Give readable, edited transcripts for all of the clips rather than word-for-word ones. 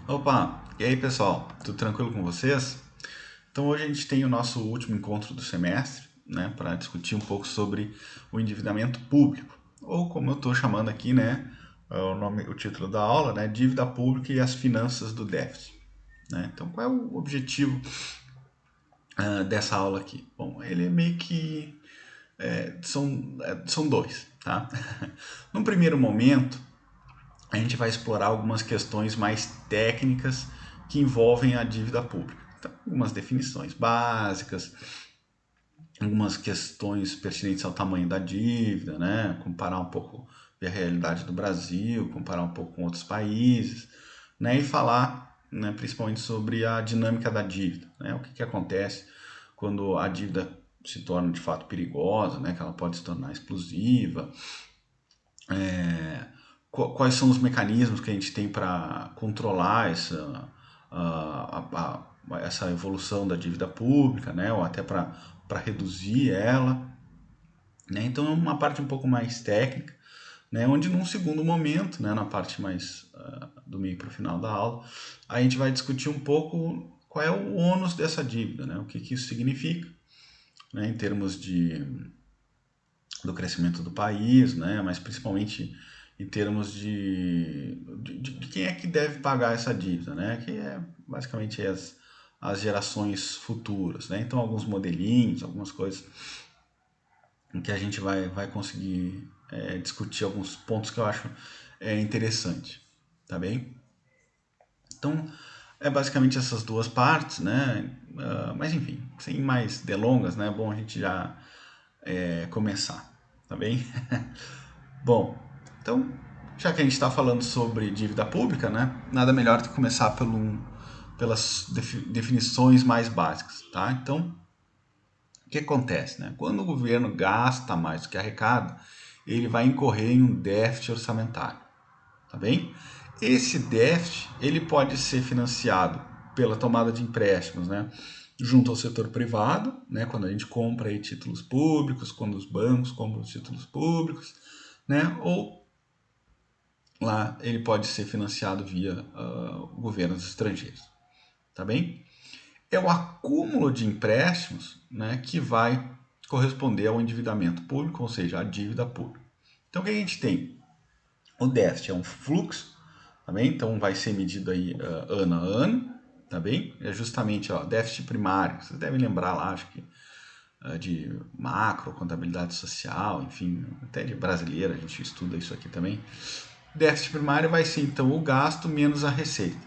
Opa, e aí pessoal, tudo tranquilo com vocês? Então hoje a gente tem o nosso último encontro do semestre, né, para discutir um pouco sobre o endividamento público, ou como eu estou chamando aqui, né, o título da aula, né, dívida pública e as finanças do déficit. Né? Então qual é o objetivo dessa aula aqui? Bom, ele é meio que são dois, tá? Num primeiro momento, a gente vai explorar algumas questões mais técnicas que envolvem a dívida pública. Então, algumas definições básicas, algumas questões pertinentes ao tamanho da dívida, né? Comparar um pouco a realidade do Brasil, comparar um pouco com outros países, né? E falar, né, principalmente sobre a dinâmica da dívida, né? O que acontece quando a dívida se torna de fato perigosa, né? Que ela pode se tornar explosiva, quais são os mecanismos que a gente tem para controlar essa evolução da dívida pública, né? Ou até para reduzir ela. Né? Então é uma parte um pouco mais técnica, né? Onde num segundo momento, né? Na parte mais do meio para o final da aula, a gente vai discutir um pouco qual é o ônus dessa dívida, né? O que isso significa, né? Em termos do crescimento do país, né? Mas principalmente em termos de quem é que deve pagar essa dívida, né? Que é basicamente as gerações futuras, né? Então alguns modelinhos, algumas coisas em que a gente vai conseguir discutir alguns pontos que eu acho interessante, tá bem? Então é basicamente essas duas partes, né? Mas enfim, sem mais delongas, né? É bom a gente já começar, tá bem? Bom, então, já que a gente está falando sobre dívida pública, né, nada melhor do que começar pelas definições mais básicas, tá? Então, o que acontece, né? Quando o governo gasta mais do que arrecada, ele vai incorrer em um déficit orçamentário, tá bem? Esse déficit, ele pode ser financiado pela tomada de empréstimos, né? Junto ao setor privado, né? Quando a gente compra aí títulos públicos, quando os bancos compram os títulos públicos, né? Ou lá ele pode ser financiado via governos estrangeiros, tá bem? É o acúmulo de empréstimos, né, que vai corresponder ao endividamento público, ou seja, a dívida pública. Então o que a gente tem? O déficit é um fluxo, tá bem? Então vai ser medido aí ano a ano, tá bem? É justamente déficit primário, vocês devem lembrar lá, acho que de macro, contabilidade social, enfim, até de brasileira a gente estuda isso aqui também. Déficit primário vai ser então o gasto menos a receita,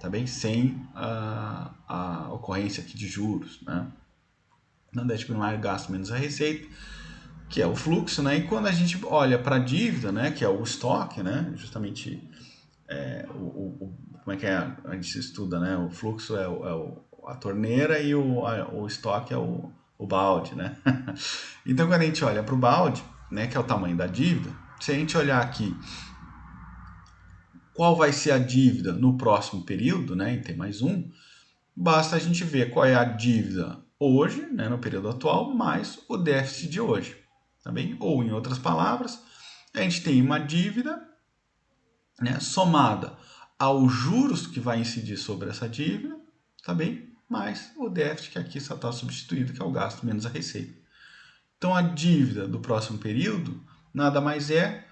tá bem? Sem a ocorrência aqui de juros, né? No déficit primário, gasto menos a receita, que é o fluxo, né? E quando a gente olha para a dívida, né, que é o estoque, né, justamente como é que é? A gente estuda, né? O fluxo a torneira e o estoque é o balde, né? Então quando a gente olha para o balde, né, que é o tamanho da dívida, se a gente olhar aqui qual vai ser a dívida no próximo período, né, em T mais um, basta a gente ver qual é a dívida hoje, né, no período atual, mais o déficit de hoje, tá bem? Ou, em outras palavras, a gente tem uma dívida, né, somada aos juros que vai incidir sobre essa dívida, tá bem? Mais o déficit que aqui só está substituído, que é o gasto menos a receita. Então, a dívida do próximo período nada mais é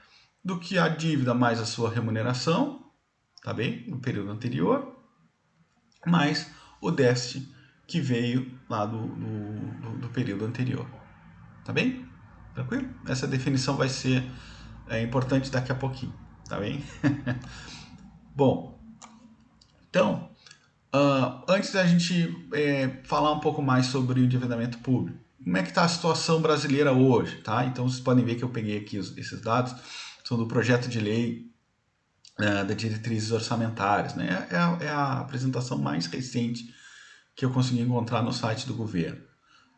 do que a dívida mais a sua remuneração, tá bem? No período anterior, mais o déficit que veio lá do período anterior. Tá bem? Tranquilo? Essa definição vai ser importante daqui a pouquinho. Tá bem? Bom, então, antes da gente falar um pouco mais sobre o endividamento público, como é que está a situação brasileira hoje? Tá? Então, vocês podem ver que eu peguei aqui esses dados, são do projeto de lei da diretrizes orçamentárias. Né? É a apresentação mais recente que eu consegui encontrar no site do governo.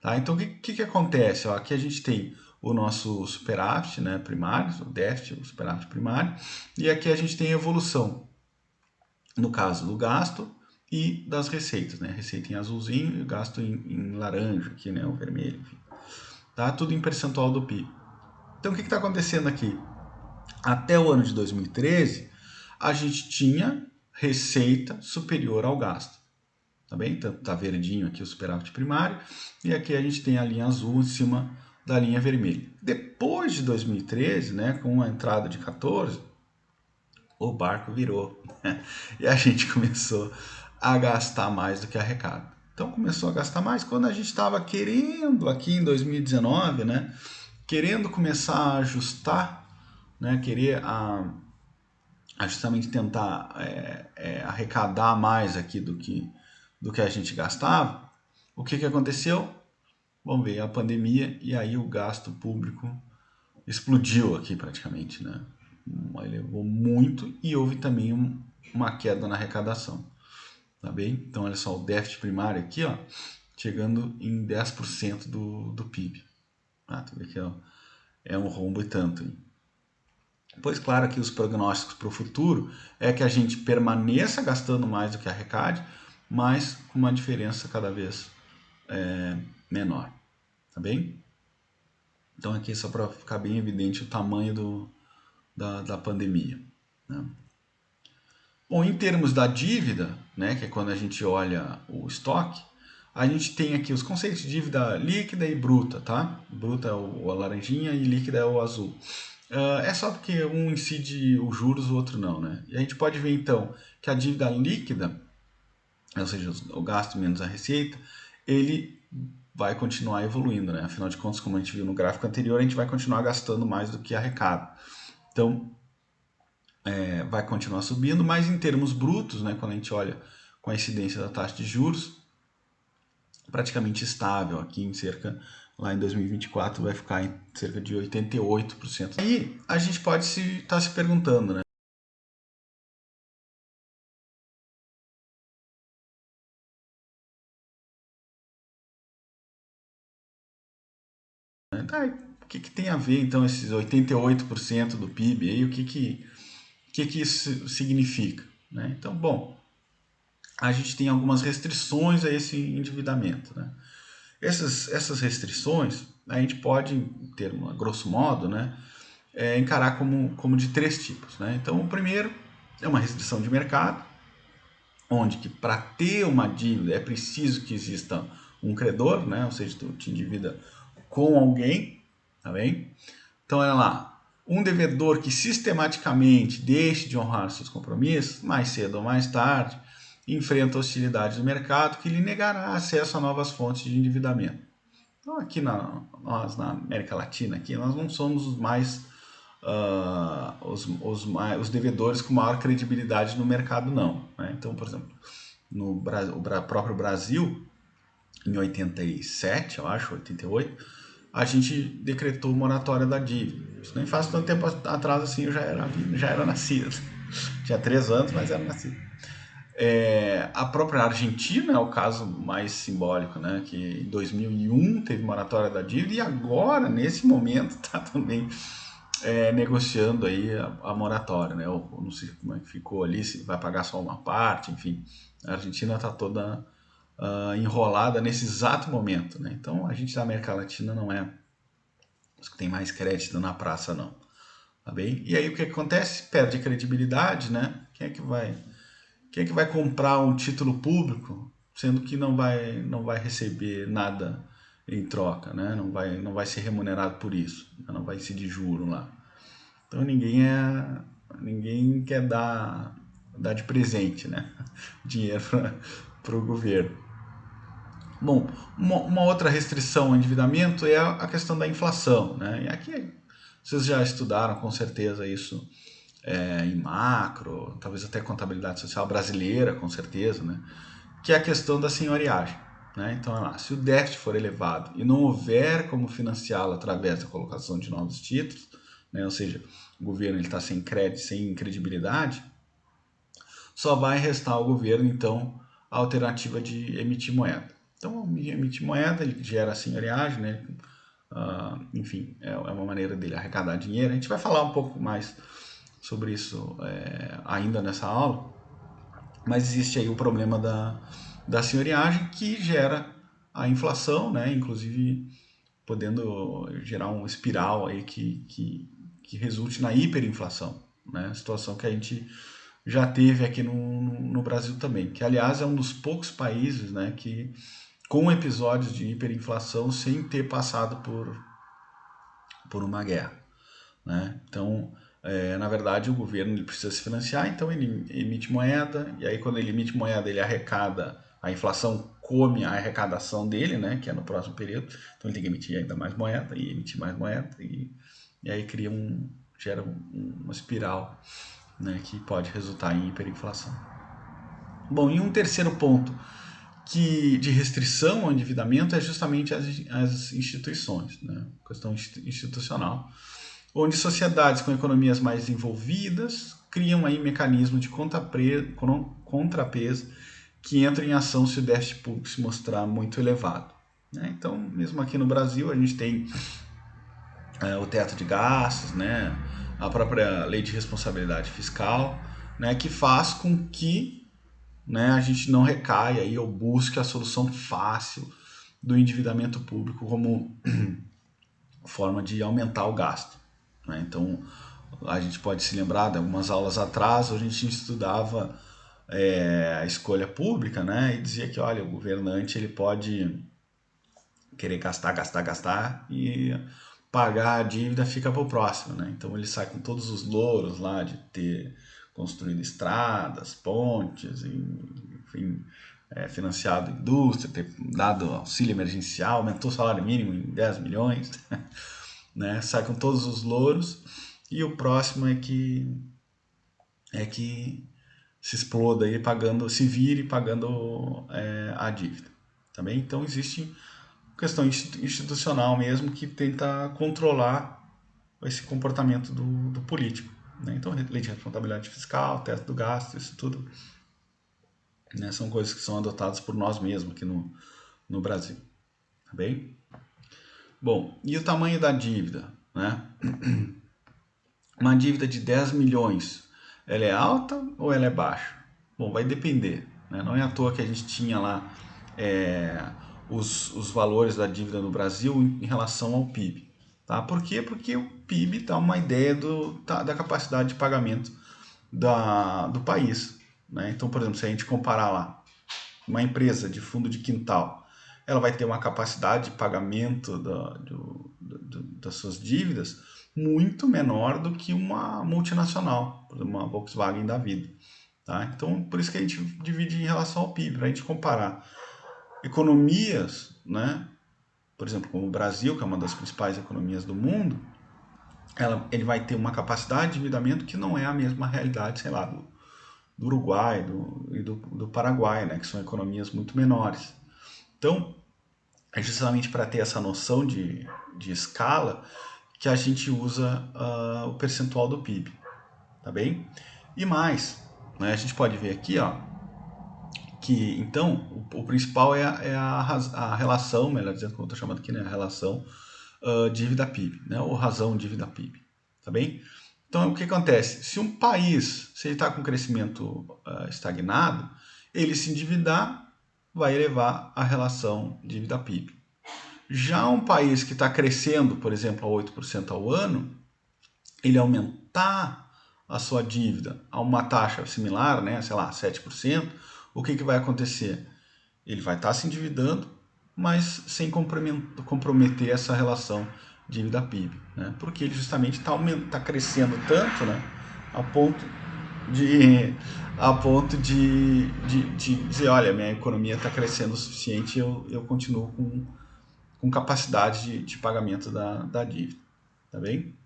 Tá? Então, o que acontece? Ó, aqui a gente tem o nosso superávit, né, primário, o déficit, o superávit primário, e aqui a gente tem a evolução, no caso do gasto e das receitas, né? Receita em azulzinho e gasto em laranja, aqui, né, o vermelho, enfim. Tá? Tudo em percentual do PIB. Então, o que está acontecendo aqui? Até o ano de 2013, a gente tinha receita superior ao gasto. Tá bem? Então tá verdinho aqui o superávit primário e aqui a gente tem a linha azul em cima da linha vermelha. Depois de 2013, né, com a entrada de 14, o barco virou, né? E a gente começou a gastar mais do que arrecada. Então começou a gastar mais quando a gente estava querendo aqui em 2019, né, querendo começar a ajustar, né, a justamente tentar arrecadar mais aqui do que a gente gastava. O que aconteceu? Vamos ver, a pandemia, e aí o gasto público explodiu aqui praticamente, né? Elevou muito e houve também uma queda na arrecadação, tá bem? Então olha só, o déficit primário aqui, ó, chegando em 10% do PIB. Ah, tu vê que é um rombo e tanto, hein? Pois claro que os prognósticos para o futuro é que a gente permaneça gastando mais do que arrecade, mas com uma diferença cada vez menor, tá bem? Então aqui só para ficar bem evidente o tamanho da pandemia, né? Bom, em termos da dívida, né, que é quando a gente olha o estoque, a gente tem aqui os conceitos de dívida líquida e bruta, tá? Bruta é a laranjinha e líquida é o azul. É só porque um incide os juros, o outro não, né? E a gente pode ver então que a dívida líquida, ou seja, o gasto menos a receita, ele vai continuar evoluindo, né? Afinal de contas, como a gente viu no gráfico anterior, a gente vai continuar gastando mais do que arrecada. Então, vai continuar subindo, mas em termos brutos, né, quando a gente olha com a incidência da taxa de juros, praticamente estável aqui em cerca, lá em 2024 vai ficar em cerca de 88%. Aí a gente pode estar se perguntando, né? Tá, o que tem a ver então esses 88% do PIB aí? O que isso significa, né? Então, bom, a gente tem algumas restrições a esse endividamento, né? Essas restrições a gente pode, em termo, a grosso modo, né, encarar como de três tipos, né? Então, o primeiro é uma restrição de mercado, onde que para ter uma dívida é preciso que exista um credor, né? Ou seja, tu te endivida com alguém, tá bem? Então, olha lá, um devedor que sistematicamente deixe de honrar seus compromissos, mais cedo ou mais tarde, enfrenta hostilidades do mercado que lhe negará acesso a novas fontes de endividamento. Então, aqui nós na América Latina, aqui, nós não somos os mais os devedores com maior credibilidade no mercado, não, né? Então, por exemplo, no próprio Brasil, em 87, eu acho, 88, a gente decretou moratória da dívida. Isso nem faz tanto tempo atrás assim, eu já era nascido. Tinha 3 anos, mas era nascido. A própria Argentina é o caso mais simbólico, né? Que em 2001 teve moratória da dívida e agora, nesse momento, está também negociando aí a moratória, né? Eu não sei como é que ficou ali, se vai pagar só uma parte, enfim. A Argentina está toda enrolada nesse exato momento, né? Então a gente da América Latina não é os que tem mais crédito na praça, não. Tá bem? E aí o que acontece? Perde credibilidade, né? Quem é que vai comprar um título público, sendo que não vai receber nada em troca, né? Não vai ser remunerado por isso, não vai ser de juro lá. Então ninguém quer dar de presente, né? Dinheiro para o governo. Bom, uma outra restrição ao endividamento é a questão da inflação, né? E aqui vocês já estudaram com certeza isso em macro, talvez até contabilidade social brasileira, com certeza, né? Que é a questão da senhoriagem, né? Então, olha lá, se o déficit for elevado e não houver como financiá-lo através da colocação de novos títulos, né? Ou seja, o governo está sem crédito, sem credibilidade, só vai restar ao governo, então, a alternativa de emitir moeda. Então, emitir moeda, ele gera senhoriagem, né? Enfim, é uma maneira dele arrecadar dinheiro. A gente vai falar um pouco mais sobre isso ainda nessa aula, mas existe aí o problema da senhoriagem que gera a inflação, né? Inclusive podendo gerar um espiral aí que resulte na hiperinflação, né? Situação que a gente já teve aqui no Brasil também, que aliás é um dos poucos países, né, que com episódios de hiperinflação sem ter passado por uma guerra, né? Então, na verdade, o governo ele precisa se financiar, então ele emite moeda, e aí quando ele emite moeda, ele arrecada, a inflação come a arrecadação dele, né, que é no próximo período, então ele tem que emitir ainda mais moeda, e emitir mais moeda, e aí gera uma espiral, né, que pode resultar em hiperinflação. Bom, e um terceiro ponto de restrição ao endividamento é justamente as instituições, né, questão institucional, onde sociedades com economias mais desenvolvidas criam aí mecanismos de contrapeso que entram em ação se o déficit público se mostrar muito elevado, né? Então, mesmo aqui no Brasil, a gente tem o teto de gastos, né? A própria lei de responsabilidade fiscal, né? Que faz com que, né, a gente não recaia aí ou busque a solução fácil do endividamento público como forma de aumentar o gasto, né? Então, a gente pode se lembrar de algumas aulas atrás, a gente estudava a escolha pública, né? E dizia que, olha, o governante ele pode querer gastar, gastar, gastar e pagar a dívida fica para o próximo, né? Então ele sai com todos os louros lá de ter construído estradas, pontes, enfim, financiado indústria, ter dado auxílio emergencial, aumentou o salário mínimo em 10 milhões, né? Sai com todos os louros e o próximo é que se exploda aí pagando, se vire pagando a dívida, tá bem? Então existe questão institucional mesmo que tenta controlar esse comportamento do político, né? Então lei de responsabilidade fiscal, teto do gasto, isso tudo, né, são coisas que são adotadas por nós mesmos aqui no Brasil, tá bem? Bom, e o tamanho da dívida, né? Uma dívida de 10 milhões, ela é alta ou ela é baixa? Bom, vai depender, né? Não é à toa que a gente tinha lá os valores da dívida no Brasil em relação ao PIB. Tá? Por quê? Porque o PIB dá uma ideia da capacidade de pagamento do país, né? Então, por exemplo, se a gente comparar lá uma empresa de fundo de quintal, ela vai ter uma capacidade de pagamento das suas dívidas muito menor do que uma multinacional, por exemplo, uma Volkswagen da vida. Tá? Então, por isso que a gente divide em relação ao PIB, para a gente comparar economias, né? Por exemplo, como o Brasil, que é uma das principais economias do mundo, ele vai ter uma capacidade de endividamento que não é a mesma realidade, sei lá, do Uruguai e do Paraguai, né? Que são economias muito menores. Então, é justamente para ter essa noção de escala que a gente usa o percentual do PIB, tá bem? E mais, né, a gente pode ver aqui, ó, que então o principal é a relação, melhor dizendo, como eu estou chamando aqui, né, a relação dívida-PIB, né, ou razão dívida-PIB, tá bem? Então, o que acontece? Se um país, se ele está com crescimento estagnado, ele se endividar vai elevar a relação dívida-PIB. Já um país que está crescendo, por exemplo, a 8% ao ano, ele aumentar a sua dívida a uma taxa similar, né, sei lá, 7%, o que vai acontecer? Ele vai estar se endividando, mas sem comprometer essa relação dívida-PIB, né? Porque ele justamente está crescendo tanto, né, a ponto de dizer, olha, minha economia está crescendo o suficiente, eu continuo com capacidade de pagamento da dívida, tá bem?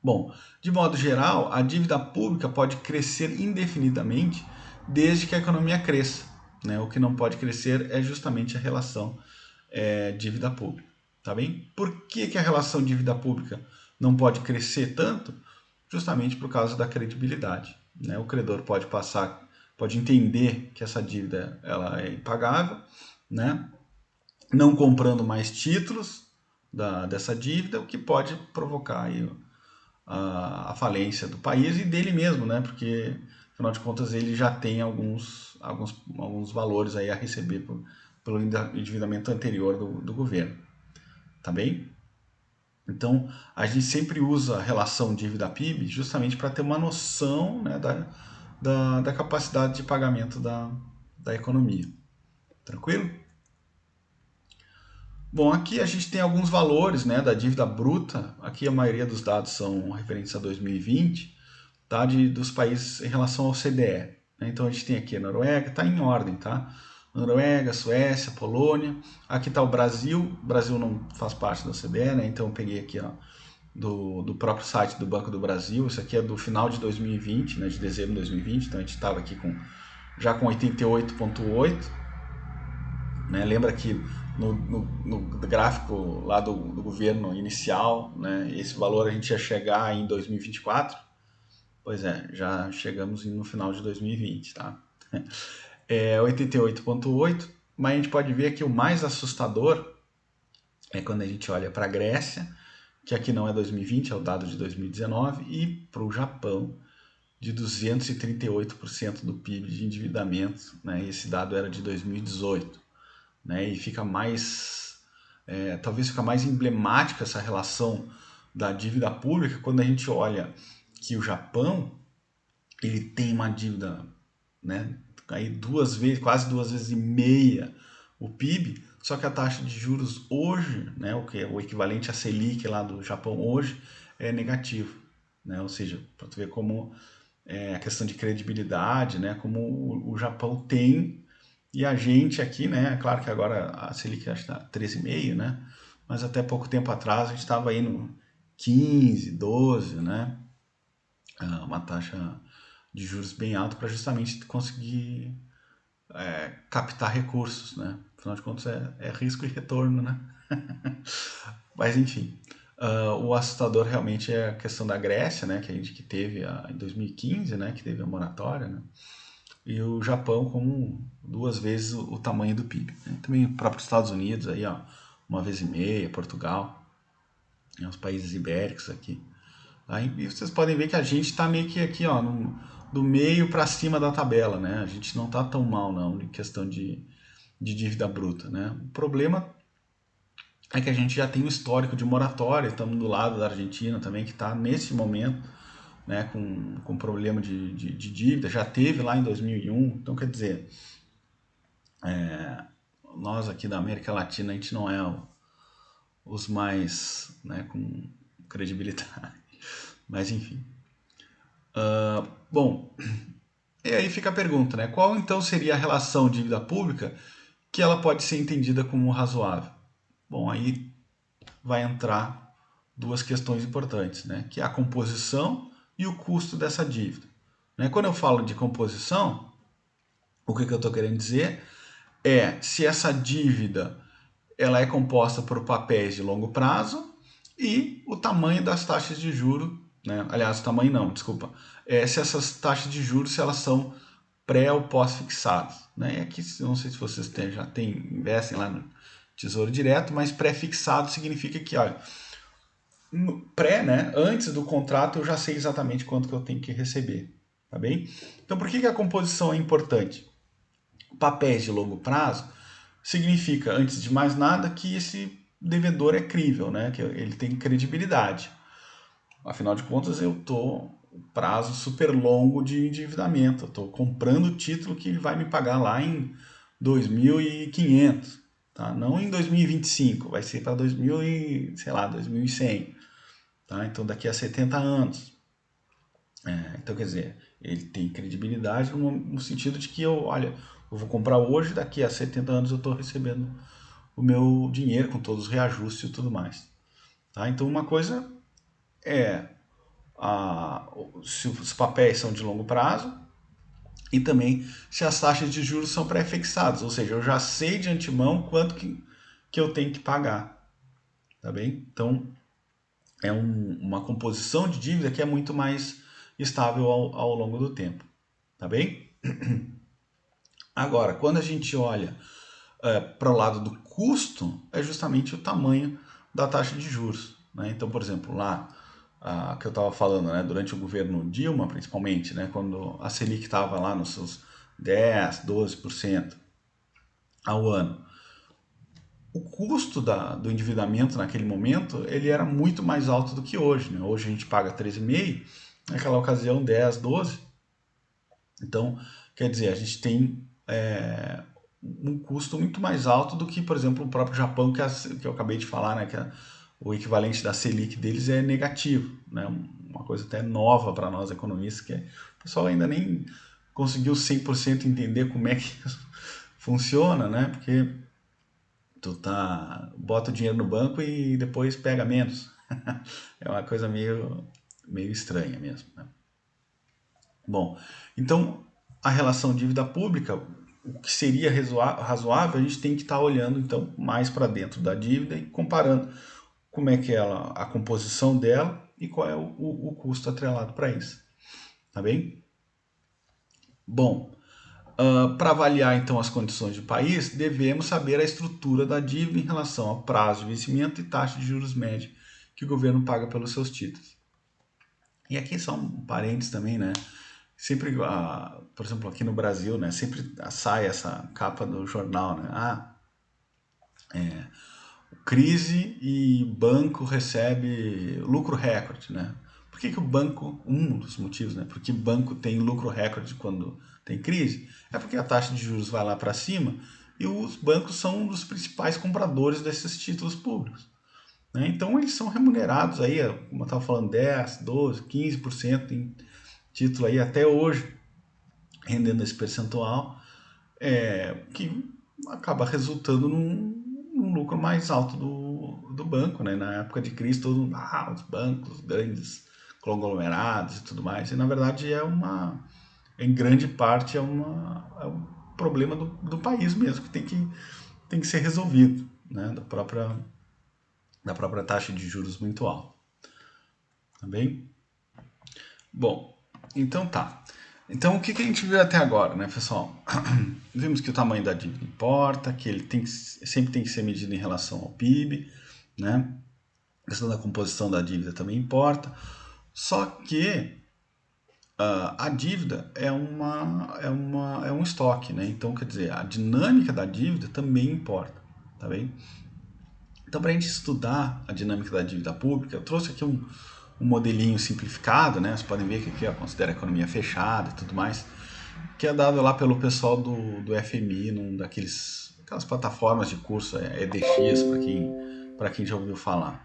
Bom, de modo geral, a dívida pública pode crescer indefinidamente desde que a economia cresça, né? O que não pode crescer é justamente a relação dívida pública, tá bem? Por que a relação dívida pública não pode crescer tanto? Justamente por causa da credibilidade, né? O credor pode entender que essa dívida ela é impagável, né? Não comprando mais títulos dessa dívida, o que pode provocar aí a falência do país e dele mesmo, né? Porque, afinal de contas, ele já tem alguns valores aí a receber pelo endividamento anterior do governo. Tá bem? Então, a gente sempre usa a relação dívida-PIB justamente para ter uma noção, né, da capacidade de pagamento da economia. Tranquilo? Bom, aqui a gente tem alguns valores, né, da dívida bruta. Aqui a maioria dos dados são referentes a 2020, tá, dos países em relação ao CDE. Né? Então a gente tem aqui a Noruega, está em ordem, tá? Noruega, Suécia, Polônia. Aqui está o Brasil. O Brasil não faz parte da CDE, né? Então eu peguei aqui, ó, do próprio site do Banco do Brasil. Isso aqui é do final de 2020, né, de dezembro de 2020. Então a gente estava aqui já com 88,8. Né? Lembra que no gráfico lá do governo inicial, né, esse valor a gente ia chegar em 2024? Pois é, já chegamos no final de 2020, tá? É 88,8, mas a gente pode ver que o mais assustador é quando a gente olha para a Grécia, que aqui não é 2020, é o dado de 2019, e para o Japão, de 238% do PIB de endividamento, né? Esse dado era de 2018, né? E fica mais, talvez fica mais emblemática essa relação da dívida pública quando a gente olha que o Japão ele tem uma dívida, né, aí quase 2 vezes e meia o PIB, só que a taxa de juros hoje, né, o que é o equivalente a Selic lá do Japão hoje, é negativo, né? Ou seja, para tu ver como a questão de credibilidade, né, como o Japão tem e a gente aqui, né, claro que agora a Selic acho que está 13,5, né, mas até pouco tempo atrás a gente estava aí no 15, 12, né, uma taxa de juros bem alta para justamente conseguir captar recursos, né? Afinal de contas é risco e retorno, né? Mas enfim, o assustador realmente é a questão da Grécia, né? Que a gente que teve em 2015, né? Que teve a moratória, né? E o Japão com 2 vezes o tamanho do PIB. Né? Também o próprio Estados Unidos aí, ó, 1 vez e meia, Portugal, né? Os países ibéricos aqui. Aí vocês podem ver que a gente está meio que aqui, ó, do meio para cima da tabela, né? A gente não está tão mal, não, em questão de dívida bruta, né? O problema é que a gente já tem um histórico de moratória, estamos do lado da Argentina também, que está nesse momento, né, com problema de dívida, já teve lá em 2001, então quer dizer, nós aqui da América Latina, a gente não é os mais, né, com credibilidade, mas enfim. Bom, e aí fica a pergunta, né? Qual então seria a relação dívida pública que ela pode ser entendida como razoável? Bom, aí vai entrar duas questões importantes, né? Que é a composição e o custo dessa dívida. Né? Quando eu falo de composição, o que eu estou querendo dizer é se essa dívida ela é composta por papéis de longo prazo e o tamanho das taxas de juro, né? Aliás, o tamanho não, desculpa. Se essas taxas de juros se elas são pré ou pós-fixadas, né? E aqui, não sei se vocês investem lá no Tesouro Direto, mas pré-fixado significa que, olha, pré, né? Antes do contrato eu já sei exatamente quanto que eu tenho que receber, tá bem? Então, por que a composição é importante? Papéis de longo prazo significa, antes de mais nada, que esse devedor é crível, né? Que ele tem credibilidade. Afinal de contas, eu estou prazo super longo de endividamento. Eu estou comprando o título que ele vai me pagar lá em 2.500, tá? Não em 2025, vai ser para 2000 e, sei lá, 2100, tá? Então daqui a 70 anos. Então quer dizer, ele tem credibilidade no sentido de que olha, eu vou comprar hoje, daqui a 70 anos eu estou recebendo o meu dinheiro com todos os reajustes e tudo mais, tá? Então uma coisa é se os papéis são de longo prazo e também se as taxas de juros são pré-fixadas, ou seja, eu já sei de antemão quanto que eu tenho que pagar, tá bem? Então é uma composição de dívida que é muito mais estável ao longo do tempo, tá bem? Agora, quando a gente olha para o lado do custo, é justamente o tamanho da taxa de juros, né? Então, por exemplo, lá que eu estava falando, né, durante o governo Dilma, principalmente, né, quando a Selic estava lá nos seus 10, 12% ao ano. o custo do endividamento naquele momento, ele era muito mais alto do que hoje, né? Hoje a gente paga 13,5, naquela ocasião 10, 12. Então, quer dizer, a gente tem um custo muito mais alto do que, por exemplo, o próprio Japão, que eu acabei de falar, né? O equivalente da Selic deles é negativo, né? Uma coisa até nova para nós economistas, que o pessoal ainda nem conseguiu 100% entender como é que isso funciona, né? Porque bota o dinheiro no banco e depois pega menos. É uma coisa meio estranha mesmo, né? Bom, então a relação dívida pública, o que seria razoável, a gente tem que estar olhando então mais para dentro da dívida e comparando como é que ela, a composição dela e qual é o custo atrelado para isso, tá bem? Bom, para avaliar então as condições do país, devemos saber a estrutura da dívida em relação ao prazo de vencimento e taxa de juros média que o governo paga pelos seus títulos. E aqui só um parênteses também, né? Sempre, por exemplo, aqui no Brasil, né? Sempre sai essa capa do jornal, né? Crise e banco recebe lucro recorde, né? Por que o banco, um dos motivos, né? Porque banco tem lucro recorde quando tem crise, é porque a taxa de juros vai lá para cima e os bancos são um dos principais compradores desses títulos públicos, né? Então eles são remunerados aí, como eu estava falando, 10, 12, 15% em título aí até hoje, rendendo esse percentual, que acaba resultando num lucro mais alto do banco, né? Na época de crise, todo mundo, os bancos, grandes conglomerados e tudo mais. E na verdade em grande parte é um problema do país mesmo, que tem que ser resolvido, né? Da própria taxa de juros muito alta. Tá bem? Bom, então tá. Então, o que a gente viu até agora, né, pessoal? Vimos que o tamanho da dívida importa, que ele sempre tem que ser medido em relação ao PIB, né? A questão da composição da dívida também importa. Só que a dívida é um estoque, né? Então, quer dizer, a dinâmica da dívida também importa, tá bem? Então, para a gente estudar a dinâmica da dívida pública, eu trouxe aqui um modelinho simplificado, né? Vocês podem ver que aqui eu considero a economia fechada e tudo mais, que é dado lá pelo pessoal do FMI, aquelas plataformas de curso, EDX, para quem já ouviu falar,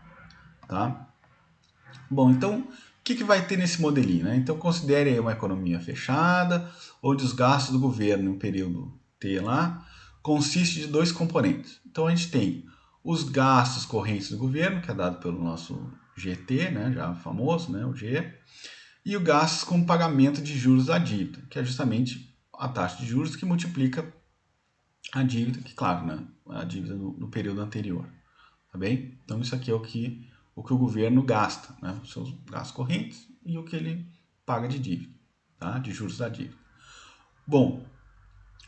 tá? Bom, então, o que vai ter nesse modelinho, né? Então, considere aí uma economia fechada, onde os gastos do governo em um período T lá, consiste de dois componentes. Então, a gente tem os gastos correntes do governo, que é dado pelo nosso GT, né, já famoso, né, o G, e o gastos com pagamento de juros da dívida, que é justamente a taxa de juros que multiplica a dívida, que claro, né, a dívida no período anterior, tá bem? Então isso aqui é o que o governo gasta, né, os seus gastos correntes e o que ele paga de dívida, tá, de juros da dívida. Bom,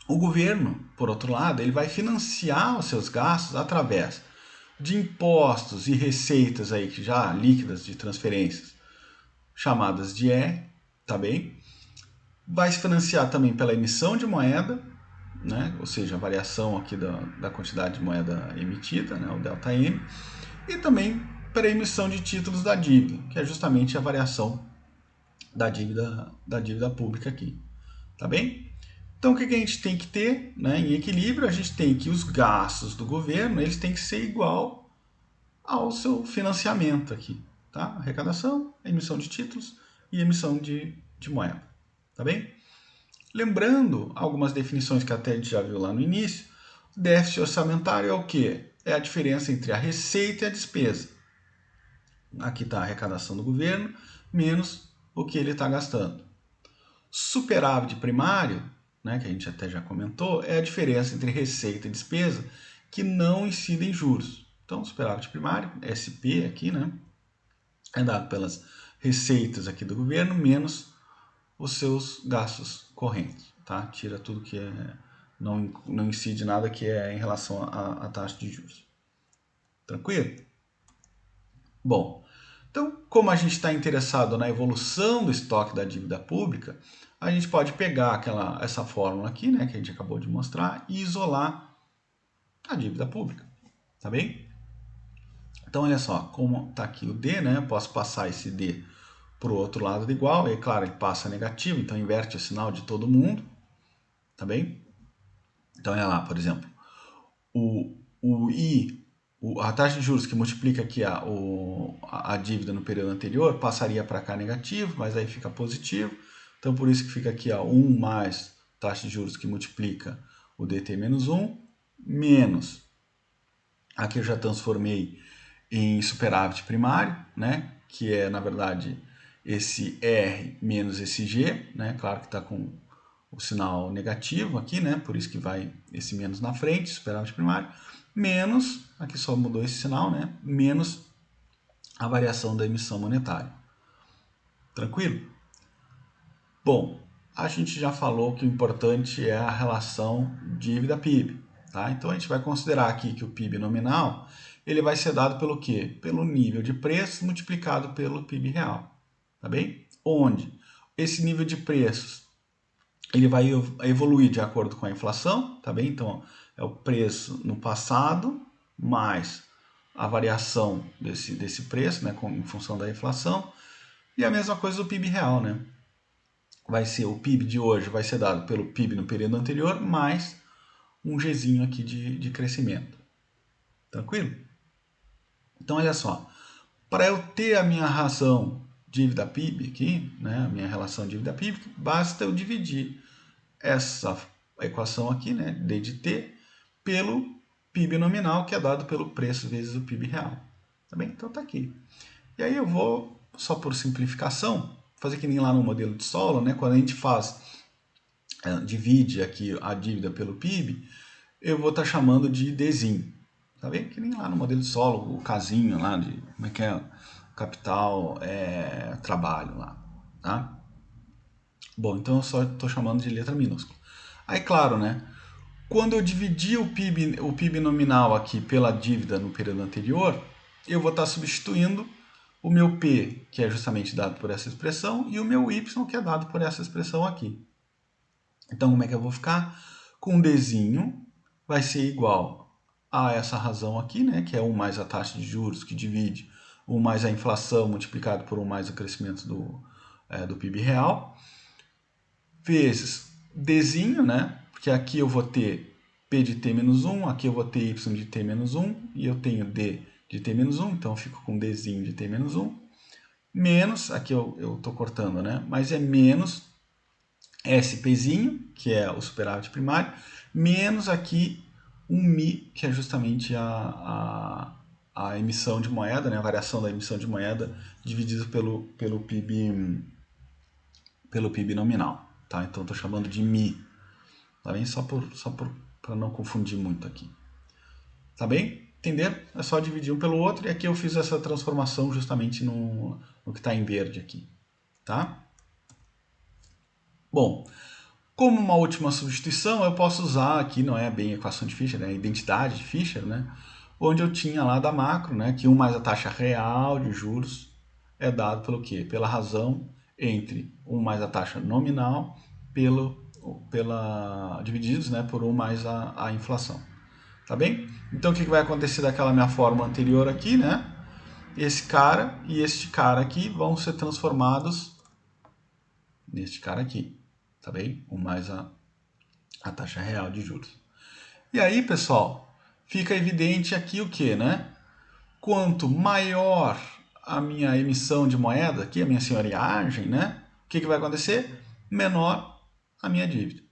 o governo, por outro lado, ele vai financiar os seus gastos através de impostos e receitas aí que já líquidas de transferências, chamadas de tá bem? Vai se financiar também pela emissão de moeda, né? Ou seja, a variação aqui da quantidade de moeda emitida, né? O delta M, e também pela emissão de títulos da dívida, que é justamente a variação da dívida pública aqui, tá bem? Então, o que a gente tem que ter, né, em equilíbrio? A gente tem que os gastos do governo eles têm que ser igual ao seu financiamento aqui, tá? Arrecadação, emissão de títulos e emissão de moeda, tá bem? Lembrando algumas definições que até a gente já viu lá no início, déficit orçamentário é o quê? É a diferença entre a receita e a despesa. Aqui está a arrecadação do governo, menos o que ele está gastando. Superávit primário, né, que a gente até já comentou, é a diferença entre receita e despesa que não incide em juros. Então, superávit primário, SP aqui, né, é dado pelas receitas aqui do governo menos os seus gastos correntes, tá? Tira tudo que não incide nada que é em relação à taxa de juros. Tranquilo? Bom, então, como a gente está interessado na evolução do estoque da dívida pública, a gente pode pegar essa fórmula aqui, né, que a gente acabou de mostrar, e isolar a dívida pública. tá bem? Então, olha só, como está aqui o D, né? Eu posso passar esse D para o outro lado de igual, e é claro, ele passa negativo, então inverte o sinal de todo mundo, tá bem? Então, olha lá, por exemplo, o I, a taxa de juros que multiplica aqui a dívida no período anterior, passaria para cá negativo, mas aí fica positivo. Então, por isso que fica aqui 1 mais taxa de juros que multiplica o DT menos 1, menos, aqui eu já transformei em superávit primário, né? Que é, na verdade, esse R menos esse G, né? Claro que está com o sinal negativo aqui, né? Por isso que vai esse menos na frente, superávit primário, menos, aqui só mudou esse sinal, né? Menos a variação da emissão monetária. Tranquilo? Bom, a gente já falou que o importante é a relação dívida-PIB, tá? Então a gente vai considerar aqui que o PIB nominal, ele vai ser dado pelo quê? Pelo nível de preços multiplicado pelo PIB real, tá bem? Onde esse nível de preços ele vai evoluir de acordo com a inflação, tá bem? Então, é o preço no passado mais a variação desse preço, né, em função da inflação, e a mesma coisa do PIB real, né? Vai ser o PIB de hoje vai ser dado pelo PIB no período anterior mais um Gzinho aqui de crescimento. Tranquilo? Então, olha só, para eu ter a minha razão dívida PIB aqui, né, a minha relação dívida PIB, basta eu dividir essa equação aqui, né, D de T, pelo PIB nominal, que é dado pelo preço vezes o PIB real. Tá bem? Então tá aqui. E aí eu vou, só por simplificação, fazer que nem lá no modelo de solo, né, quando a gente divide aqui a dívida pelo PIB, eu vou estar chamando de Dzinho. Tá bem? Que nem lá no modelo de solo, o casinho lá de, como é que é? Capital, trabalho lá, tá? Bom, então eu só estou chamando de letra minúscula. Aí, claro, né? Quando eu dividir o PIB nominal aqui pela dívida no período anterior, eu vou estar substituindo o meu P, que é justamente dado por essa expressão, e o meu Y, que é dado por essa expressão aqui. Então, como é que eu vou ficar? Com um Dzinho vai ser igual a essa razão aqui, né? Que é 1 mais a taxa de juros, que divide 1 mais a inflação multiplicado por 1 mais o crescimento do PIB real, vezes Dzinho, né? Porque aqui eu vou ter P de T menos 1, aqui eu vou ter Y de T menos 1, e eu tenho D de T menos 1, então eu fico com Dzinho de T menos 1, menos, aqui eu estou cortando, né? Mas é menos SPzinho, que é o superávit primário, menos aqui um Mi, que é justamente a emissão de moeda, né? A variação da emissão de moeda dividida pelo PIB nominal, tá? Então estou chamando de Mi, tá bem? Só para não confundir muito aqui, tá bem? Entenderam? É só dividir um pelo outro, e aqui eu fiz essa transformação justamente no que está em verde aqui, tá? Bom, como uma última substituição, eu posso usar aqui, não é bem equação de Fischer, é a identidade de Fischer, né? Onde eu tinha lá da macro, né, que 1 mais a taxa real de juros é dado pelo quê? Pela razão entre 1 mais a taxa nominal divididos, né, por 1 mais a inflação. Tá bem? Então o que vai acontecer daquela minha fórmula anterior aqui, né? Esse cara e este cara aqui vão ser transformados neste cara aqui, tá bem? 1 mais a taxa real de juros. E aí, pessoal, fica evidente aqui o que, né? Quanto maior a minha emissão de moeda, aqui a minha senhoriagem, né? O que vai acontecer? Menor a minha dívida.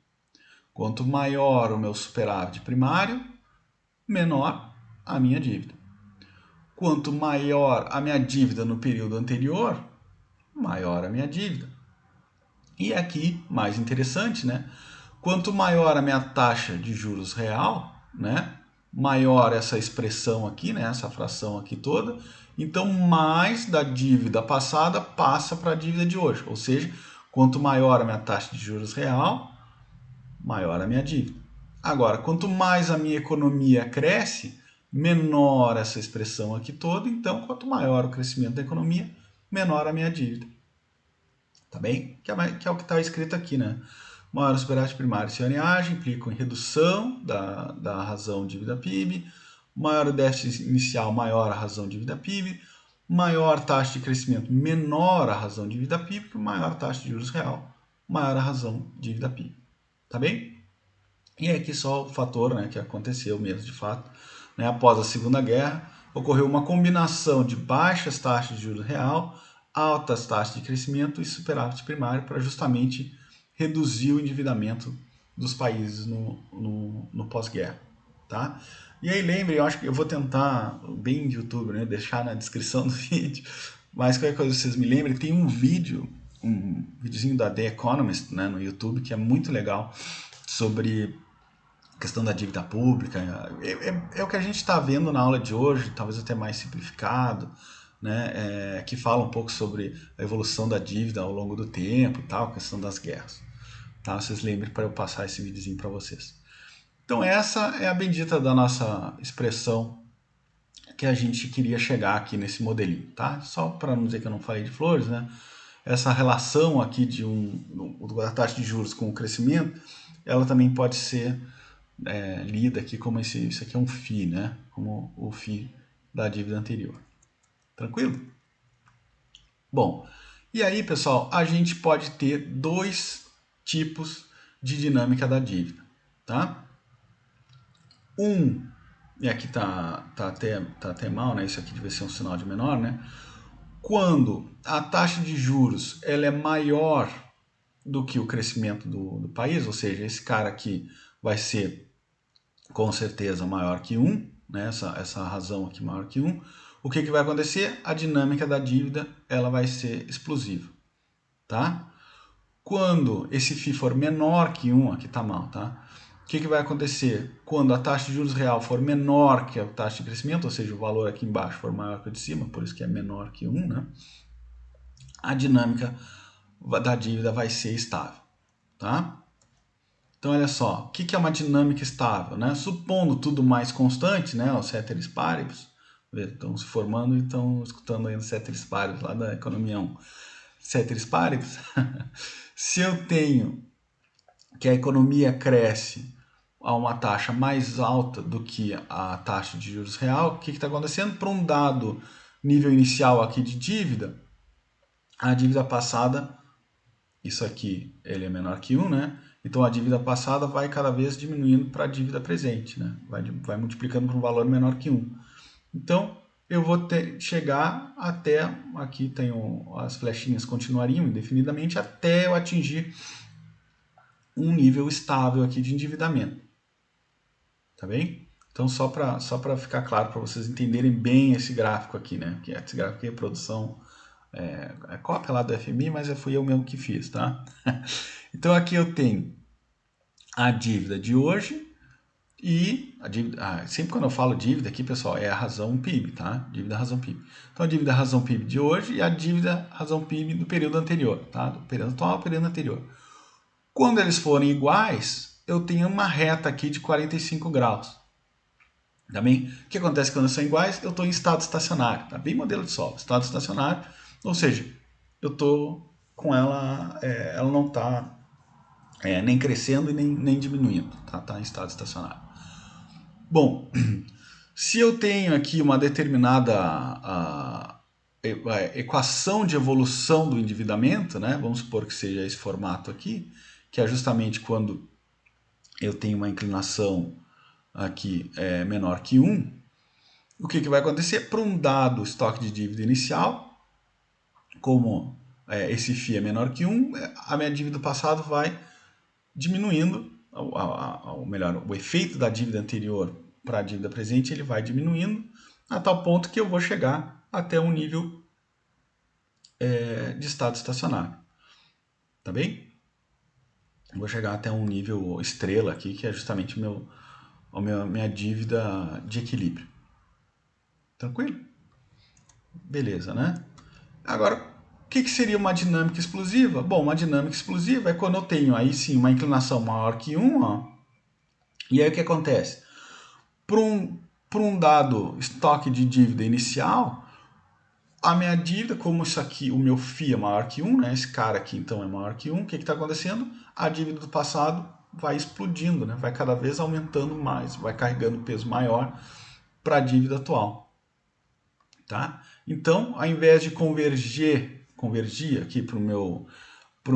Quanto maior o meu superávit primário, menor a minha dívida. Quanto maior a minha dívida no período anterior, maior a minha dívida. E aqui, mais interessante, né? Quanto maior a minha taxa de juros real, né? Maior essa expressão aqui, né? Essa fração aqui toda. Então, mais da dívida passada passa para a dívida de hoje. Ou seja, quanto maior a minha taxa de juros real, maior a minha dívida. Agora, quanto mais a minha economia cresce, menor essa expressão aqui toda. Então, quanto maior o crescimento da economia, menor a minha dívida. Tá bem? Que é o que está escrito aqui, né? Maior superávit primário e senhoriagem implicam em redução da razão dívida PIB, Maior o déficit inicial, maior a razão dívida PIB. Maior taxa de crescimento, menor a razão dívida PIB. Maior taxa de juros real, maior a razão dívida PIB. Tá bem? E aqui só o fator, né, que aconteceu mesmo de fato. Né, após a Segunda Guerra, ocorreu uma combinação de baixas taxas de juros real, altas taxas de crescimento e superávit primário para justamente reduzir o endividamento dos países no pós-guerra. Tá? E aí lembrem, eu acho que eu vou tentar, bem de YouTube, né, deixar na descrição do vídeo, mas qualquer coisa vocês me lembrem, tem um videozinho da The Economist, né, no YouTube, que é muito legal, sobre questão da dívida pública. É o que a gente está vendo na aula de hoje, talvez até mais simplificado, né, que fala um pouco sobre a evolução da dívida ao longo do tempo e tal, a questão das guerras. Tá? Vocês lembrem para eu passar esse videozinho para vocês. Então essa é a bendita da nossa expressão que a gente queria chegar aqui nesse modelinho, tá? Só para não dizer que eu não falei de flores, né? Essa relação aqui da taxa de juros com o crescimento, ela também pode ser lida aqui como isso aqui é um FII, né? Como o FII da dívida anterior. Tranquilo? Bom, e aí, pessoal, a gente pode ter dois tipos de dinâmica da dívida, tá? E aqui tá até mal, né? Isso aqui deve ser um sinal de menor, né? Quando a taxa de juros ela é maior do que o crescimento do país, ou seja, esse cara aqui vai ser com certeza maior que 1, né? Essa razão aqui maior que 1, o que vai acontecer? A dinâmica da dívida ela vai ser explosiva, tá? Quando esse FII for menor que 1, aqui está mal, tá? O que vai acontecer? Quando a taxa de juros real for menor que a taxa de crescimento, ou seja, o valor aqui embaixo for maior que o de cima, por isso que é menor que 1, né? A dinâmica da dívida vai ser estável, tá? Então, olha só, o que é uma dinâmica estável, né? Supondo tudo mais constante, né? Os ceteris paribus, estão se formando e estão escutando ainda ceteris paribus lá da economia 1. Ceteris paribus, se eu tenho que a economia cresce a uma taxa mais alta do que a taxa de juros real, o que está acontecendo? Para um dado nível inicial aqui de dívida, a dívida passada, isso aqui ele é menor que 1, né? Então a dívida passada vai cada vez diminuindo para a dívida presente, né? Vai multiplicando para um valor menor que 1. Então eu vou chegar até, aqui tem as flechinhas continuariam indefinidamente, até eu atingir um nível estável aqui de endividamento. Tá bem? Então, só para ficar claro, para vocês entenderem bem esse gráfico aqui, né? Que esse gráfico aqui é produção, é cópia lá do FMI, mas fui eu mesmo que fiz, tá? Então, aqui eu tenho a dívida de hoje e a dívida... sempre quando eu falo dívida aqui, pessoal, é a razão PIB, tá? Dívida razão PIB. Então, a dívida razão PIB de hoje e a dívida razão PIB do período anterior, tá? Do período atual ao período anterior. Quando eles forem iguais, eu tenho uma reta aqui de 45 graus. Tá bem? O que acontece quando são iguais? Eu estou em estado estacionário, tá bem modelo de solo, estado estacionário, ou seja, eu estou com ela, ela não está nem crescendo e nem diminuindo, tá em estado estacionário. Bom, se eu tenho aqui uma determinada equação de evolução do endividamento, né? Vamos supor que seja esse formato aqui, que é justamente quando eu tenho uma inclinação aqui menor que 1, o que vai acontecer? Para um dado estoque de dívida inicial, como esse FII é menor que 1, a minha dívida do passado vai diminuindo, ou melhor, o efeito da dívida anterior para a dívida presente ele vai diminuindo, a tal ponto que eu vou chegar até um nível de estado estacionário. Tá bem? Vou chegar até um nível estrela aqui, que é justamente minha dívida de equilíbrio. Tranquilo? Beleza, né? Agora, o que seria uma dinâmica explosiva? Bom, uma dinâmica explosiva é quando eu tenho aí sim uma inclinação maior que 1, ó, e aí o que acontece? Para um dado estoque de dívida inicial, a minha dívida, como isso aqui, o meu FII é maior que 1, né? Esse cara aqui então é maior que 1, o que está acontecendo? A dívida do passado vai explodindo, né? Vai cada vez aumentando mais, vai carregando peso maior para a dívida atual. Tá? Então, ao invés de convergir aqui para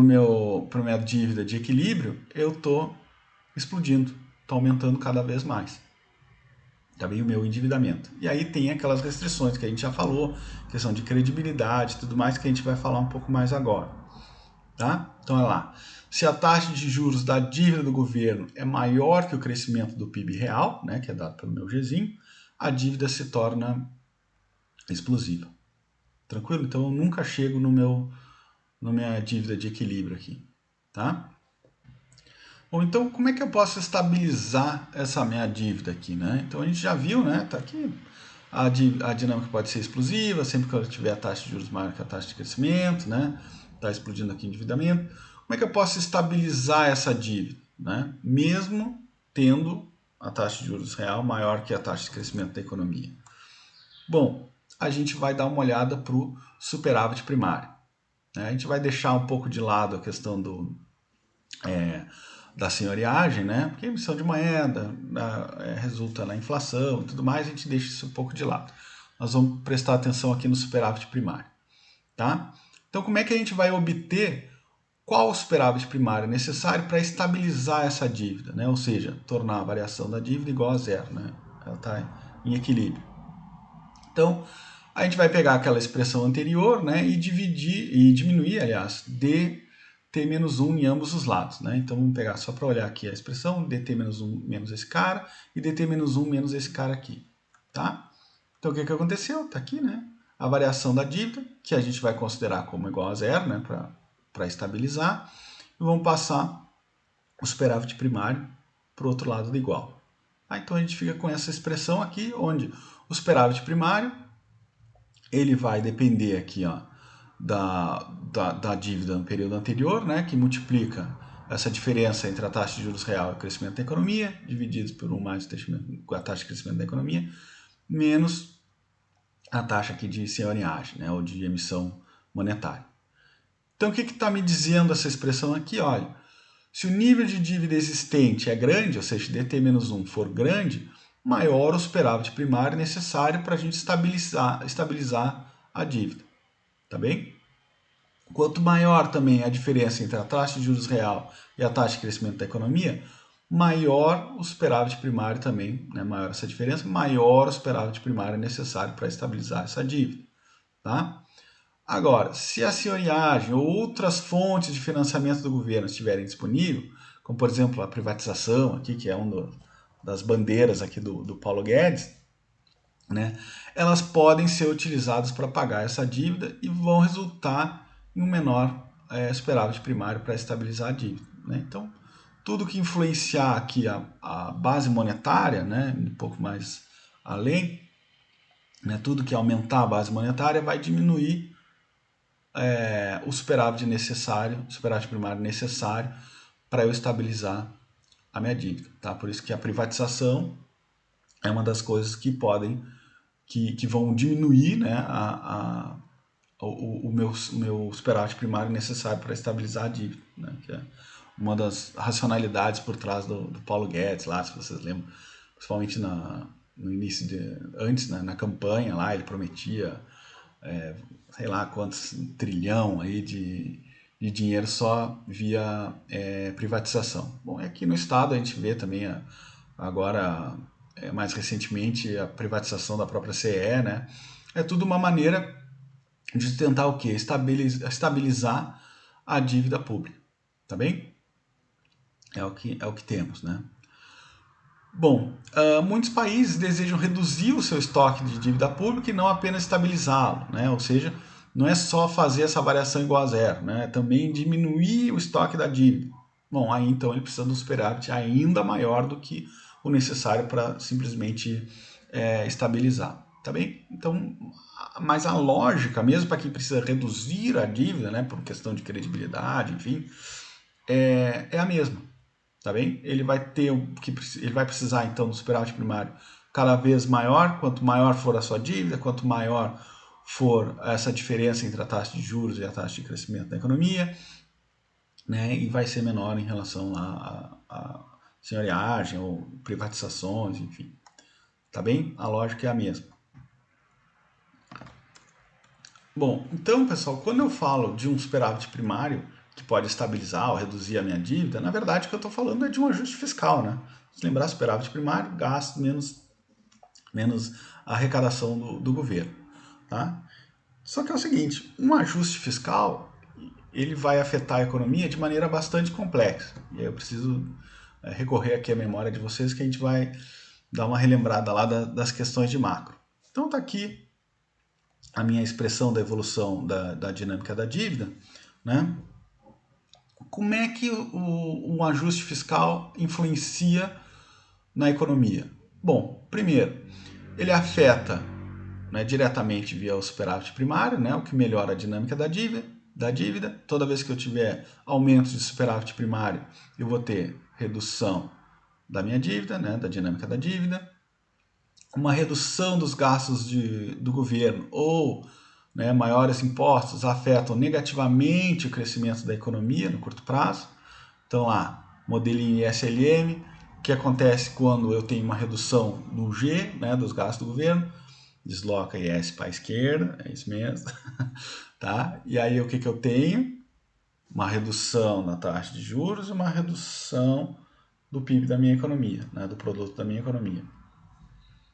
minha dívida de equilíbrio, eu estou explodindo, estou aumentando cada vez mais. Também o meu endividamento. E aí tem aquelas restrições que a gente já falou, questão de credibilidade e tudo mais, que a gente vai falar um pouco mais agora. Tá? Então, olha lá. Se a taxa de juros da dívida do governo é maior que o crescimento do PIB real, né, que é dado pelo meu Gzinho, a dívida se torna explosiva. Tranquilo? Então, eu nunca chego na minha dívida de equilíbrio aqui. Tá? Bom, então como é que eu posso estabilizar essa minha dívida aqui, né? Então a gente já viu, né? Tá aqui a dinâmica pode ser explosiva, sempre que eu tiver a taxa de juros maior que a taxa de crescimento, né? Tá explodindo aqui o endividamento. Como é que eu posso estabilizar essa dívida, né? Mesmo tendo a taxa de juros real maior que a taxa de crescimento da economia. Bom, a gente vai dar uma olhada para o superávit primário, né? A gente vai deixar um pouco de lado a questão da senhoriagem, né? Porque a emissão de moeda resulta na inflação e tudo mais, a gente deixa isso um pouco de lado. Nós vamos prestar atenção aqui no superávit primário, tá? Então, como é que a gente vai obter qual o superávit primário necessário para estabilizar essa dívida, né? Ou seja, tornar a variação da dívida igual a zero, né? Ela está em equilíbrio. Então, a gente vai pegar aquela expressão anterior, né? E diminuir, aliás, dt-1 em ambos os lados, né? Então vamos pegar só para olhar aqui a expressão dt-1 menos esse cara e dt-1 menos esse cara aqui, tá? Então o que aconteceu? Tá aqui, né? A variação da dívida, que a gente vai considerar como igual a zero, né? Para estabilizar. E vamos passar o superávit primário para o outro lado do igual. Então a gente fica com essa expressão aqui, onde o superávit primário ele vai depender aqui, ó, da dívida no período anterior, né, que multiplica essa diferença entre a taxa de juros real e o crescimento da economia, divididos por 1 mais a taxa de crescimento da economia, menos a taxa aqui de senhoriagem, né, ou de emissão monetária. Então, o que está me dizendo essa expressão aqui? Olha, se o nível de dívida existente é grande, ou seja, dt-1 for grande, maior o superávit primário necessário para a gente estabilizar a dívida. Tá bem? Quanto maior também a diferença entre a taxa de juros real e a taxa de crescimento da economia, maior o superávit primário também, né? Maior essa diferença, maior o superávit primário necessário para estabilizar essa dívida. Tá? Agora, se a senhoriagem ou outras fontes de financiamento do governo estiverem disponíveis, como por exemplo a privatização, aqui, que é uma das bandeiras aqui do Paulo Guedes, né, elas podem ser utilizadas para pagar essa dívida e vão resultar em um menor superávit primário para estabilizar a dívida. Né? Então, tudo que influenciar aqui a base monetária, né, um pouco mais além, né, tudo que aumentar a base monetária vai diminuir o superávit primário necessário para eu estabilizar a minha dívida. Tá? Por isso que a privatização é uma das coisas que vão diminuir, né, o meu superávit primário necessário para estabilizar a dívida, né, que é uma das racionalidades por trás do Paulo Guedes lá, se vocês lembram, principalmente no início antes, né, na campanha lá, ele prometia sei lá quantos trilhão aí de dinheiro só via privatização. Bom, aqui no estado a gente vê também agora mais recentemente a privatização da própria CE, né? É tudo uma maneira de tentar o quê? Estabilizar a dívida pública, tá bem? É o que temos, né? Bom, muitos países desejam reduzir o seu estoque de dívida pública e não apenas estabilizá-lo, né? Ou seja, não é só fazer essa variação igual a zero, né? É também diminuir o estoque da dívida. Bom, aí então ele precisa de um superávit ainda maior do que o necessário para simplesmente estabilizar, tá bem? Então, mas a lógica, mesmo para quem precisa reduzir a dívida, né, por questão de credibilidade, enfim, é a mesma. Tá bem? Ele vai precisar então do superávit primário cada vez maior, quanto maior for a sua dívida, quanto maior for essa diferença entre a taxa de juros e a taxa de crescimento da economia, né? E vai ser menor em relação a senhoriagem ou privatizações, enfim, Tá bem? A lógica é a mesma. Bom, então, pessoal, quando eu falo de um superávit primário que pode estabilizar ou reduzir a minha dívida, na verdade o que eu estou falando é de um ajuste fiscal, né? Se lembrar, superávit primário, gasto menos a arrecadação do governo, tá? Só que é o seguinte, um ajuste fiscal, ele vai afetar a economia de maneira bastante complexa. E aí eu preciso recorrer aqui à memória de vocês que a gente vai dar uma relembrada lá das questões de macro. Então está aqui a minha expressão da evolução da dinâmica da dívida, né? Como é que um ajuste fiscal influencia na economia? Bom, primeiro, ele afeta, né, diretamente via o superávit primário, né, o que melhora a dinâmica da dívida. Toda vez que eu tiver aumento de superávit primário, eu vou ter redução da minha dívida, né, da dinâmica da dívida. Uma redução dos gastos do governo ou, né, maiores impostos afetam negativamente o crescimento da economia no curto prazo. Então lá, modelinho ISLM, o que acontece quando eu tenho uma redução no G, né, dos gastos do governo, desloca IS para a esquerda, é isso mesmo, tá? E aí o que eu tenho? Uma redução na taxa de juros e uma redução do PIB da minha economia, né, do produto da minha economia.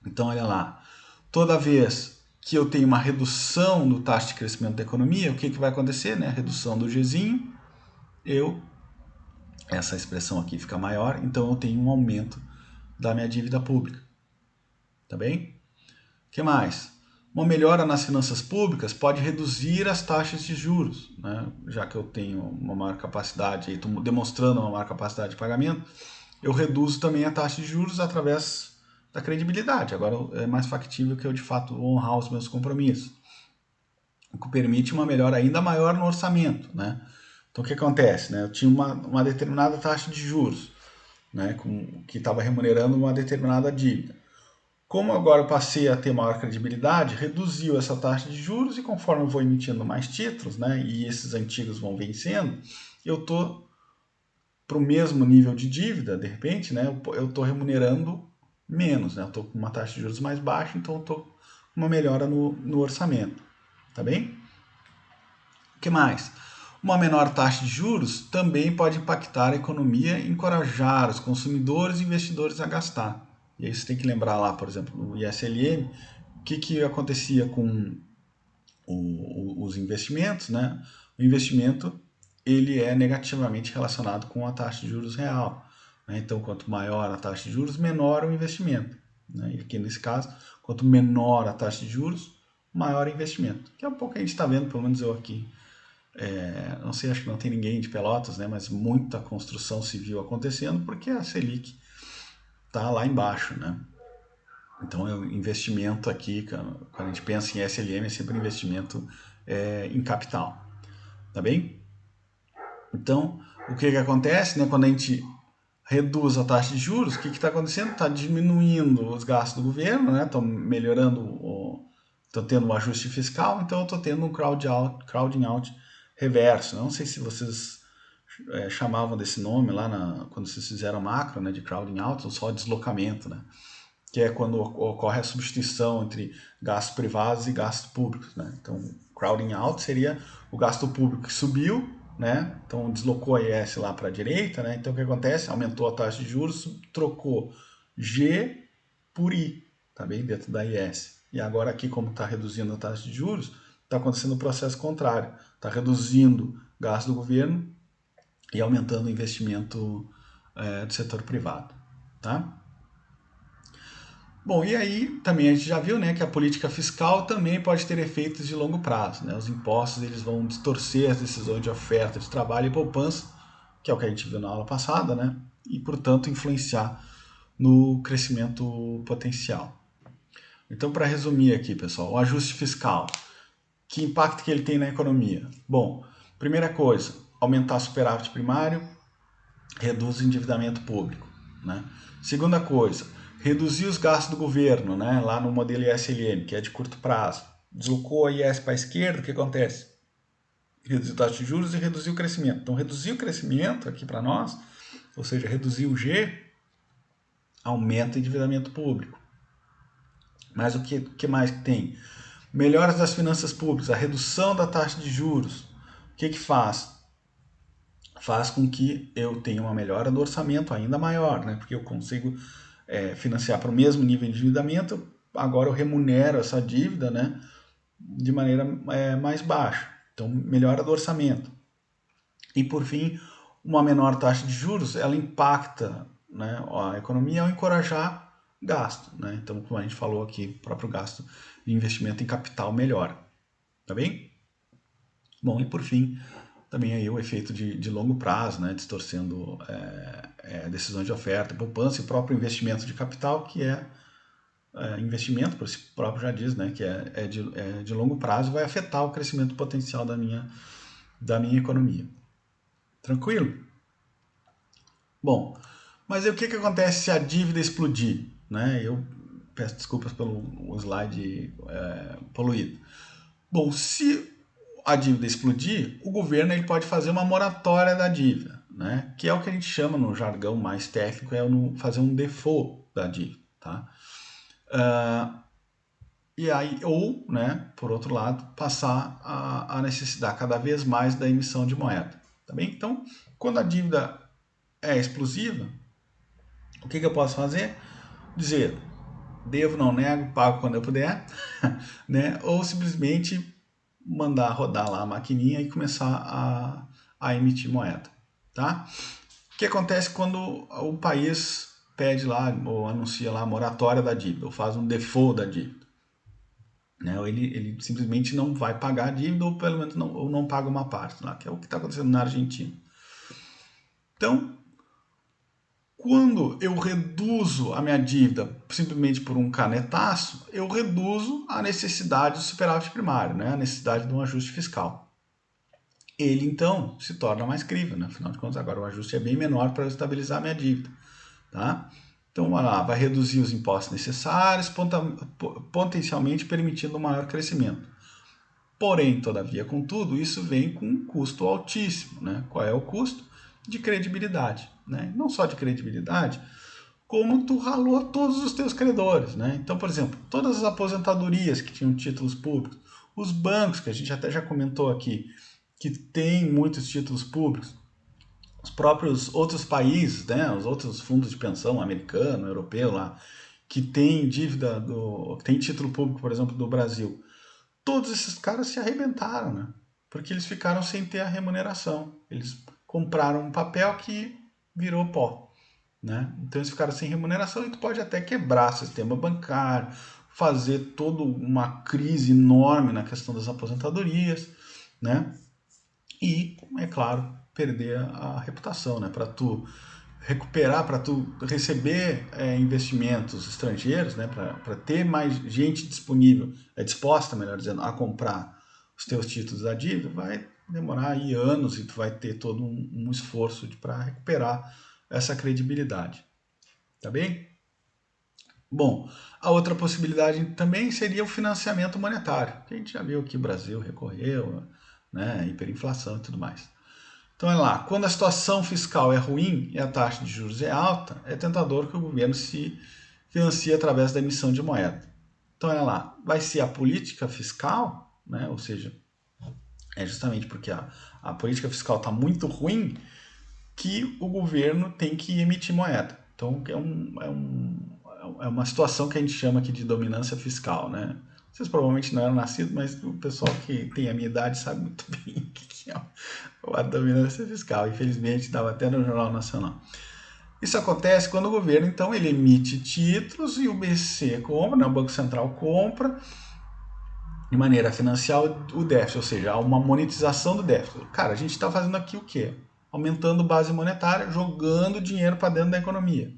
Então, olha lá, toda vez que eu tenho uma redução do taxa de crescimento da economia, o que vai acontecer? Né? Redução do Gzinho, essa expressão aqui fica maior, então eu tenho um aumento da minha dívida pública. Tá bem? O que mais? Uma melhora nas finanças públicas pode reduzir as taxas de juros, né? Já que eu tenho uma maior capacidade, estou demonstrando uma maior capacidade de pagamento, eu reduzo também a taxa de juros através da credibilidade. Agora é mais factível que eu de fato honrar os meus compromissos, o que permite uma melhora ainda maior no orçamento, né? Então o que acontece, né? Eu tinha uma determinada taxa de juros, né, que estava remunerando uma determinada dívida. Como agora eu passei a ter maior credibilidade, reduziu essa taxa de juros e conforme eu vou emitindo mais títulos, né, e esses antigos vão vencendo, eu estou para o mesmo nível de dívida, de repente, né, eu estou remunerando menos, né, eu estou com uma taxa de juros mais baixa, então eu estou com uma melhora no orçamento, tá bem? O que mais? Uma menor taxa de juros também pode impactar a economia e encorajar os consumidores e investidores a gastar. E aí você tem que lembrar lá, por exemplo, no ISLM, o que acontecia com os investimentos, né? O investimento ele é negativamente relacionado com a taxa de juros real, né? Então, quanto maior a taxa de juros, menor o investimento, né? E aqui nesse caso, quanto menor a taxa de juros, maior o investimento. Que é um pouco que a gente está vendo, pelo menos eu aqui. Não sei, acho que não tem ninguém de Pelotas, né? Mas muita construção civil acontecendo porque a Selic está lá embaixo, né? Então, o investimento aqui, quando a gente pensa em SLM, é sempre investimento em capital, tá bem? Então, o que acontece, né? Quando a gente reduz a taxa de juros, o que está acontecendo? Está diminuindo os gastos do governo, né? Estão melhorando, estão tendo um ajuste fiscal, então eu estou tendo um crowding out reverso. Não sei se vocês chamavam desse nome lá quando vocês fizeram macro, né? De crowding out, ou só deslocamento, né? Que é quando ocorre a substituição entre gastos privados e gastos públicos, né? Então, crowding out seria o gasto público que subiu, né? Então, deslocou a IS lá para a direita, né? Então, o que acontece? Aumentou a taxa de juros, trocou G por I, tá bem? Dentro da IS. E agora aqui, como está reduzindo a taxa de juros, está acontecendo o processo contrário. Está reduzindo o gasto do governo e aumentando o investimento do setor privado, tá? Bom, e aí também a gente já viu, né, que a política fiscal também pode ter efeitos de longo prazo, né? Os impostos eles vão distorcer as decisões de oferta de trabalho e poupança, que é o que a gente viu na aula passada, né? E, portanto, influenciar no crescimento potencial. Então, para resumir aqui, pessoal, o ajuste fiscal, que impacto que ele tem na economia? Bom, primeira coisa, aumentar o superávit primário, reduz o endividamento público, né? Segunda coisa, reduzir os gastos do governo, né? Lá no modelo ISLM, que é de curto prazo. Deslocou a IS para a esquerda, o que acontece? Reduziu a taxa de juros e reduziu o crescimento. Então, reduzir o crescimento aqui para nós, ou seja, reduzir o G, aumenta o endividamento público. Mas o que mais que tem? Melhoras das finanças públicas, a redução da taxa de juros. O que faz? Faz com que eu tenha uma melhora do orçamento ainda maior, né? Porque eu consigo financiar para o mesmo nível de endividamento, agora eu remunero essa dívida, né, de maneira mais baixa. Então, melhora do orçamento. E, por fim, uma menor taxa de juros, ela impacta, né, a economia ao encorajar gasto. Né? Então, como a gente falou aqui, o próprio gasto de investimento em capital melhora. Tá bem? Bom, e por fim, também aí o efeito de longo prazo, né, distorcendo decisões de oferta, poupança e próprio investimento de capital, que investimento, por si próprio já diz, né, que é de longo prazo, vai afetar o crescimento potencial da minha economia. Tranquilo? Bom, mas aí o que acontece se a dívida explodir? Né? Eu peço desculpas pelo slide poluído. Bom, se a dívida explodir, o governo ele pode fazer uma moratória da dívida, né? Que é o que a gente chama no jargão mais técnico, fazer um default da dívida. Tá? E aí, ou, né, por outro lado, passar a necessidade cada vez mais da emissão de moeda. Tá bem? Então, quando a dívida é explosiva, o que eu posso fazer? Dizer, devo, não nego, pago quando eu puder, né? Ou simplesmente mandar rodar lá a maquininha e começar a emitir moeda, tá? O que acontece quando o país pede lá, ou anuncia lá a moratória da dívida, ou faz um default da dívida? Né? Ou ele simplesmente não vai pagar a dívida, ou pelo menos não paga uma parte, lá, que é o que está acontecendo na Argentina. Então, quando eu reduzo a minha dívida simplesmente por um canetaço, eu reduzo a necessidade do superávit primário, né? A necessidade de um ajuste fiscal. Ele, então, se torna mais crível, né? Afinal de contas, agora o ajuste é bem menor para eu estabilizar a minha dívida. Tá? Então, vai reduzir os impostos necessários, potencialmente permitindo um maior crescimento. Porém, todavia, contudo, isso vem com um custo altíssimo. Né? Qual é o custo? De credibilidade. Né? Não só de credibilidade, como tu ralou todos os teus credores. Né? Então, por exemplo, todas as aposentadorias que tinham títulos públicos, os bancos, que a gente até já comentou aqui, que tem muitos títulos públicos, os próprios outros países, né, os outros fundos de pensão americano, europeu lá, que tem dívida, que tem título público, por exemplo, do Brasil, todos esses caras se arrebentaram, né? Porque eles ficaram sem ter a remuneração. Eles compraram um papel que virou pó, né? Então eles ficaram sem remuneração e tu pode até quebrar o sistema bancário, fazer toda uma crise enorme na questão das aposentadorias, né? E, é claro, perder a reputação, né? Para tu recuperar, para tu receber investimentos estrangeiros, né? Para ter mais gente disponível, disposta, melhor dizendo, a comprar os teus títulos da dívida, vai demorar aí anos e tu vai ter todo um esforço para recuperar essa credibilidade. Tá bem? Bom, a outra possibilidade também seria o financiamento monetário, que a gente já viu que o Brasil recorreu, né, hiperinflação e tudo mais. Então, olha lá, quando a situação fiscal é ruim e a taxa de juros é alta, é tentador que o governo se financie através da emissão de moeda. Então, olha lá, vai ser a política fiscal, né, ou seja, é justamente porque a política fiscal está muito ruim que o governo tem que emitir moeda. Então, é uma situação que a gente chama aqui de dominância fiscal, né? Vocês provavelmente não eram nascidos, mas o pessoal que tem a minha idade sabe muito bem o que é a dominância fiscal. Infelizmente, estava até no Jornal Nacional. Isso acontece quando o governo, então, ele emite títulos e o BC compra, né? O Banco Central compra de maneira a financiar o déficit, ou seja, há uma monetização do déficit. Cara, a gente está fazendo aqui o quê? Aumentando base monetária, jogando dinheiro para dentro da economia.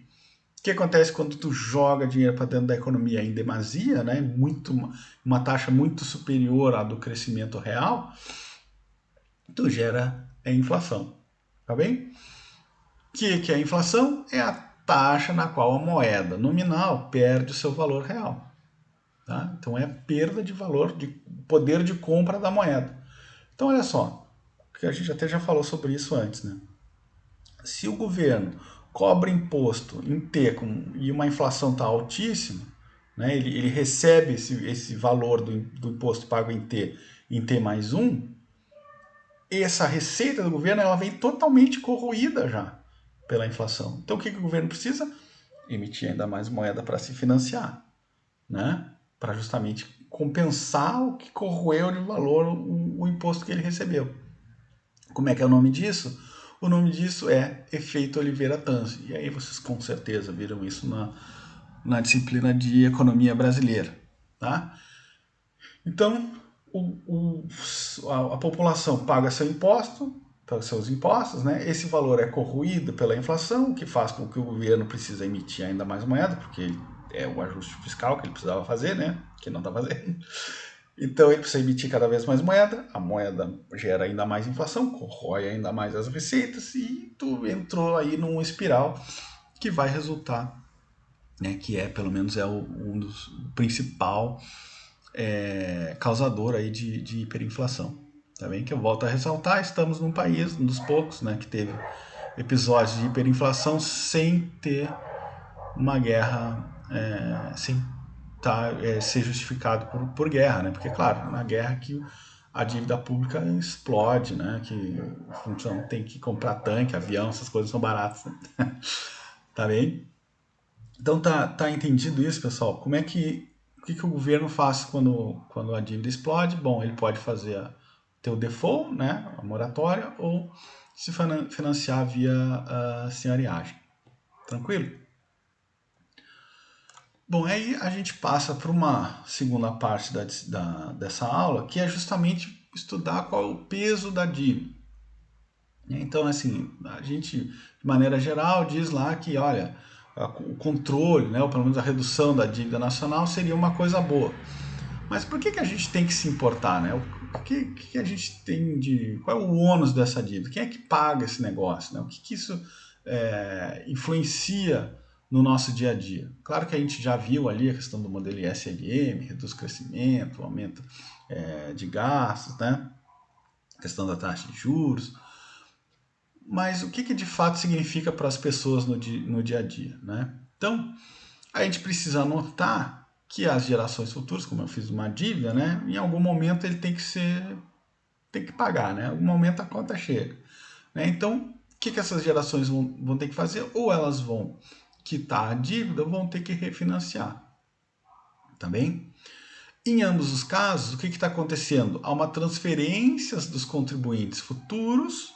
O que acontece quando tu joga dinheiro para dentro da economia em demasia, né? Uma taxa muito superior à do crescimento real, tu gera inflação. Tá bem? O que é a inflação? É a taxa na qual a moeda nominal perde o seu valor real. Tá? Então é a perda de valor, de poder de compra da moeda. Então olha só, que a gente até já falou sobre isso antes, né? Se o governo cobra imposto em T e uma inflação está altíssima, né? Ele recebe esse valor do imposto pago em T mais um, essa receita do governo ela vem totalmente corroída já pela inflação. Então o que o governo precisa? Emitir ainda mais moeda para se financiar, né? Para justamente compensar o que corroeu de valor o imposto que ele recebeu. Como é que é o nome disso? O nome disso é efeito Oliveira-Tanzi. E aí vocês com certeza viram isso na disciplina de economia brasileira, tá? Então, a população paga seu imposto, seus impostos, né? Esse valor é corroído pela inflação, o que faz com que o governo precise emitir ainda mais moeda, porque é o ajuste fiscal que ele precisava fazer, né? Que não está fazendo. Então ele precisa emitir cada vez mais moeda, a moeda gera ainda mais inflação, corrói ainda mais as receitas e tu entrou aí num espiral que vai resultar, né? Que é pelo menos um dos principal causador aí de hiperinflação. Tá bem? Que eu volto a ressaltar, estamos num país, um dos poucos, né, que teve episódios de hiperinflação sem ter uma guerra, sem ser justificado por guerra, né? Porque, claro, na guerra que a dívida pública explode, né? Que a função tem que comprar tanque, avião, essas coisas são baratas, né? Tá bem? Então tá entendido isso, pessoal? Como é que o que o governo faz quando a dívida explode? Bom, ele pode ter o default, né, a moratória, ou se financiar via senhoriagem. Tranquilo? Bom, aí a gente passa para uma segunda parte dessa aula, que é justamente estudar qual é o peso da dívida. Então, assim, a gente, de maneira geral, diz lá que, olha, o controle, né, ou pelo menos a redução da dívida nacional seria uma coisa boa. Mas por que a gente tem que se importar, né? O que a gente tem de... Qual é o ônus dessa dívida? Quem é que paga esse negócio, né? O que isso influencia no nosso dia a dia? Claro que a gente já viu ali a questão do modelo ISLM, reduz crescimento, aumento de gastos, né? A questão da taxa de juros. Mas o que de fato significa para as pessoas no dia a dia, né? Então, a gente precisa anotar que as gerações futuras, como eu fiz uma dívida, né? Em algum momento ele tem que pagar, né? Em algum momento a conta chega, né? Então, o que essas gerações vão ter que fazer? Ou elas vão quitar a dívida ou vão ter que refinanciar, tá bem? Em ambos os casos, o que está acontecendo? Há uma transferência dos contribuintes futuros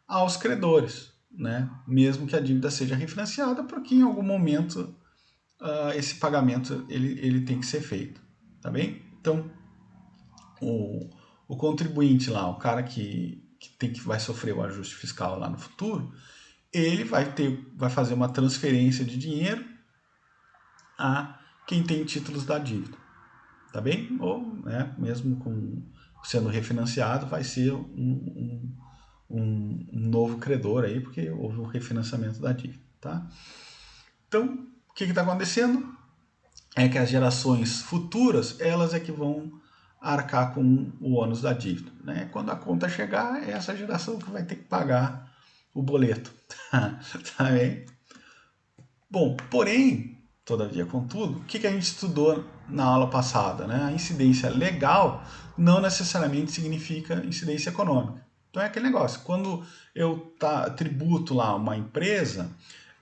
aos credores, né? Mesmo que a dívida seja refinanciada, porque em algum momento esse pagamento ele tem que ser feito, tá bem? Então, o contribuinte lá, o cara que vai sofrer o ajuste fiscal lá no futuro, ele vai fazer uma transferência de dinheiro a quem tem títulos da dívida, tá bem? Ou, né, mesmo sendo refinanciado, vai ser um novo credor aí, porque houve o refinanciamento da dívida, tá? Então, o que está acontecendo? É que as gerações futuras, elas é que vão arcar com o ônus da dívida, né? Quando a conta chegar, é essa geração que vai ter que pagar o boleto, tá bem? Bom, porém, todavia, contudo, o que a gente estudou na aula passada, né? A incidência legal não necessariamente significa incidência econômica. Então é aquele negócio, quando eu tributo lá uma empresa,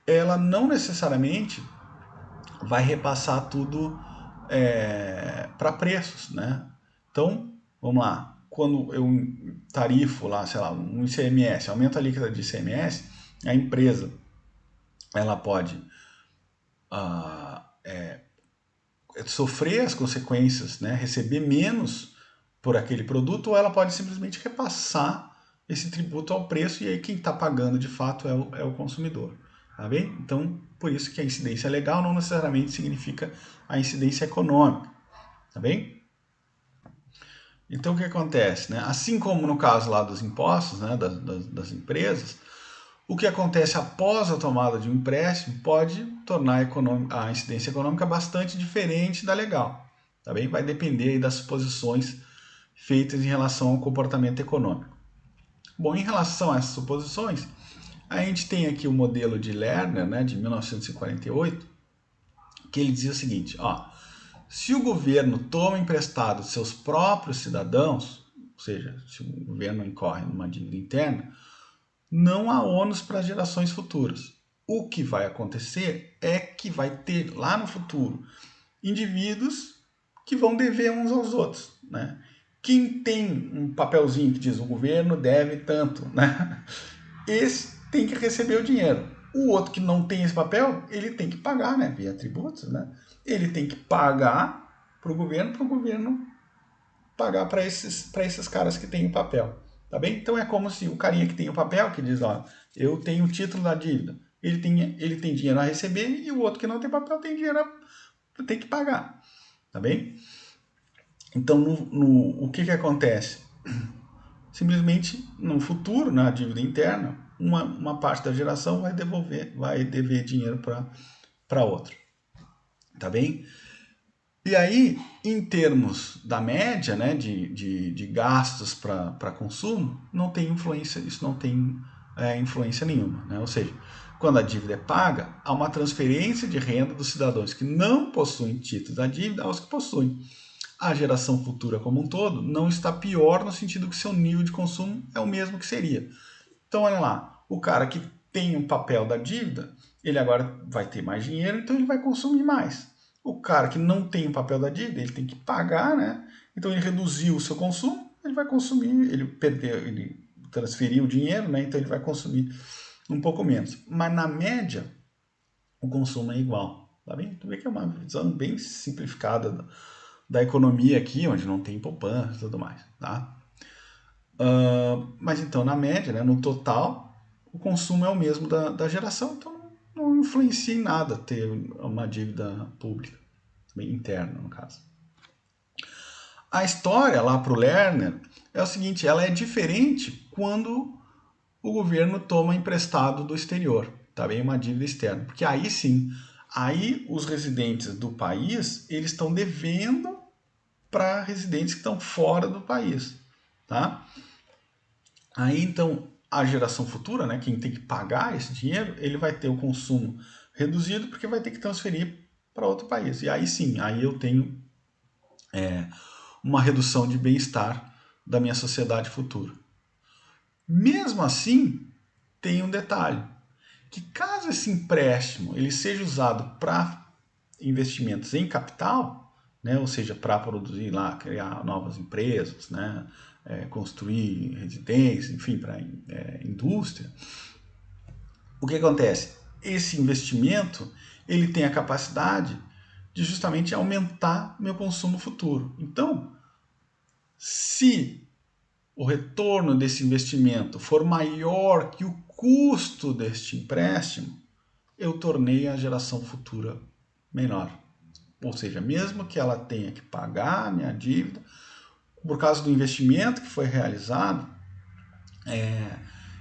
ela não necessariamente vai repassar tudo para preços, né? Então, vamos lá, quando eu tarifo lá, sei lá, um ICMS, aumento a alíquota de ICMS, a empresa ela pode sofrer as consequências, né? Receber menos por aquele produto, ou ela pode simplesmente repassar esse tributo ao preço, e aí quem está pagando de fato é o consumidor. Tá bem? Então, por isso que a incidência legal não necessariamente significa a incidência econômica. Tá bem? Então, o que acontece? Né? Assim como no caso lá dos impostos, né, das empresas, o que acontece após a tomada de um empréstimo pode tornar a incidência econômica bastante diferente da legal. Tá bem? Vai depender aí das suposições feitas em relação ao comportamento econômico. Bom, em relação a essas suposições, a gente tem aqui o modelo de Lerner, né, de 1948, que ele dizia o seguinte, ó, se o governo toma emprestado de seus próprios cidadãos, ou seja, se o governo incorre numa dívida interna, não há ônus para gerações futuras. O que vai acontecer é que vai ter lá no futuro indivíduos que vão dever uns aos outros, né? Quem tem um papelzinho que diz o governo deve tanto, né? Esse tem que receber o dinheiro. O outro que não tem esse papel, ele tem que pagar, né? Via tributos, né? Ele tem que pagar para o governo pagar para esses caras que têm o papel. Tá bem? Então é como se o carinha que tem o papel, que diz, ó, eu tenho o título da dívida, ele tem dinheiro a receber e o outro que não tem papel tem dinheiro tem que pagar. Tá bem? Então, o que acontece? Simplesmente, no futuro, na dívida interna, uma parte da geração vai dever dinheiro para outra. Tá bem? E aí, em termos da média, né, de gastos para consumo, não tem influência, isso não tem influência nenhuma. Né? Ou seja, quando a dívida é paga, há uma transferência de renda dos cidadãos que não possuem títulos da dívida aos que possuem. A geração futura como um todo não está pior no sentido que seu nível de consumo é o mesmo que seria. Então, olha lá, o cara que tem um papel da dívida, ele agora vai ter mais dinheiro, então ele vai consumir mais. O cara que não tem o papel da dívida, ele tem que pagar, né? Então ele reduziu o seu consumo, ele vai consumir, ele transferiu o dinheiro, né? Então ele vai consumir um pouco menos. Mas na média, o consumo é igual. Tá bem? Tu vê que é uma visão bem simplificada da economia aqui, onde não tem poupança e tudo mais, tá? Mas então, na média, né, no total, o consumo é o mesmo da geração, então não influencia em nada ter uma dívida pública, interna, no caso. A história lá para o Lerner é o seguinte, ela é diferente quando o governo toma emprestado do exterior, tá bem? Uma dívida externa, porque aí sim, aí os residentes do país, eles estão devendo para residentes que estão fora do país, tá? Aí então a geração futura, né, quem tem que pagar esse dinheiro, ele vai ter o consumo reduzido porque vai ter que transferir para outro país. E aí sim, aí eu tenho uma redução de bem-estar da minha sociedade futura. Mesmo assim, tem um detalhe, que caso esse empréstimo ele seja usado para investimentos em capital, né, ou seja, para produzir lá, criar novas empresas, né, construir residências, enfim, para indústria, o que acontece? Esse investimento ele tem a capacidade de justamente aumentar meu consumo futuro. Então, se o retorno desse investimento for maior que o custo deste empréstimo, eu tornei a geração futura menor. Ou seja, mesmo que ela tenha que pagar a minha dívida, por causa do investimento que foi realizado,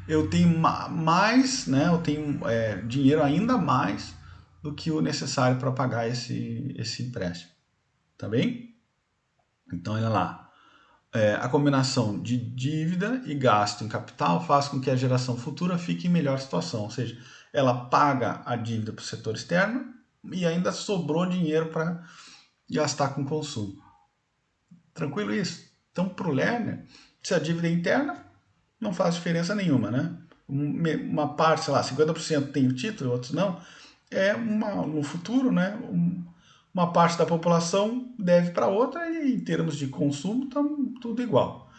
eu tenho mais, né, eu tenho dinheiro ainda mais do que o necessário para pagar esse empréstimo. Tá bem? Então, olha lá. A combinação de dívida e gasto em capital faz com que a geração futura fique em melhor situação. Ou seja, ela paga a dívida para o setor externo e ainda sobrou dinheiro para gastar com consumo. Tranquilo isso? Então, para o Lerner, se a dívida é interna, não faz diferença nenhuma, né? Uma parte, sei lá, 50% tem o título, outros não. No futuro, né? Uma parte da população deve para outra e em termos de consumo está tudo igual.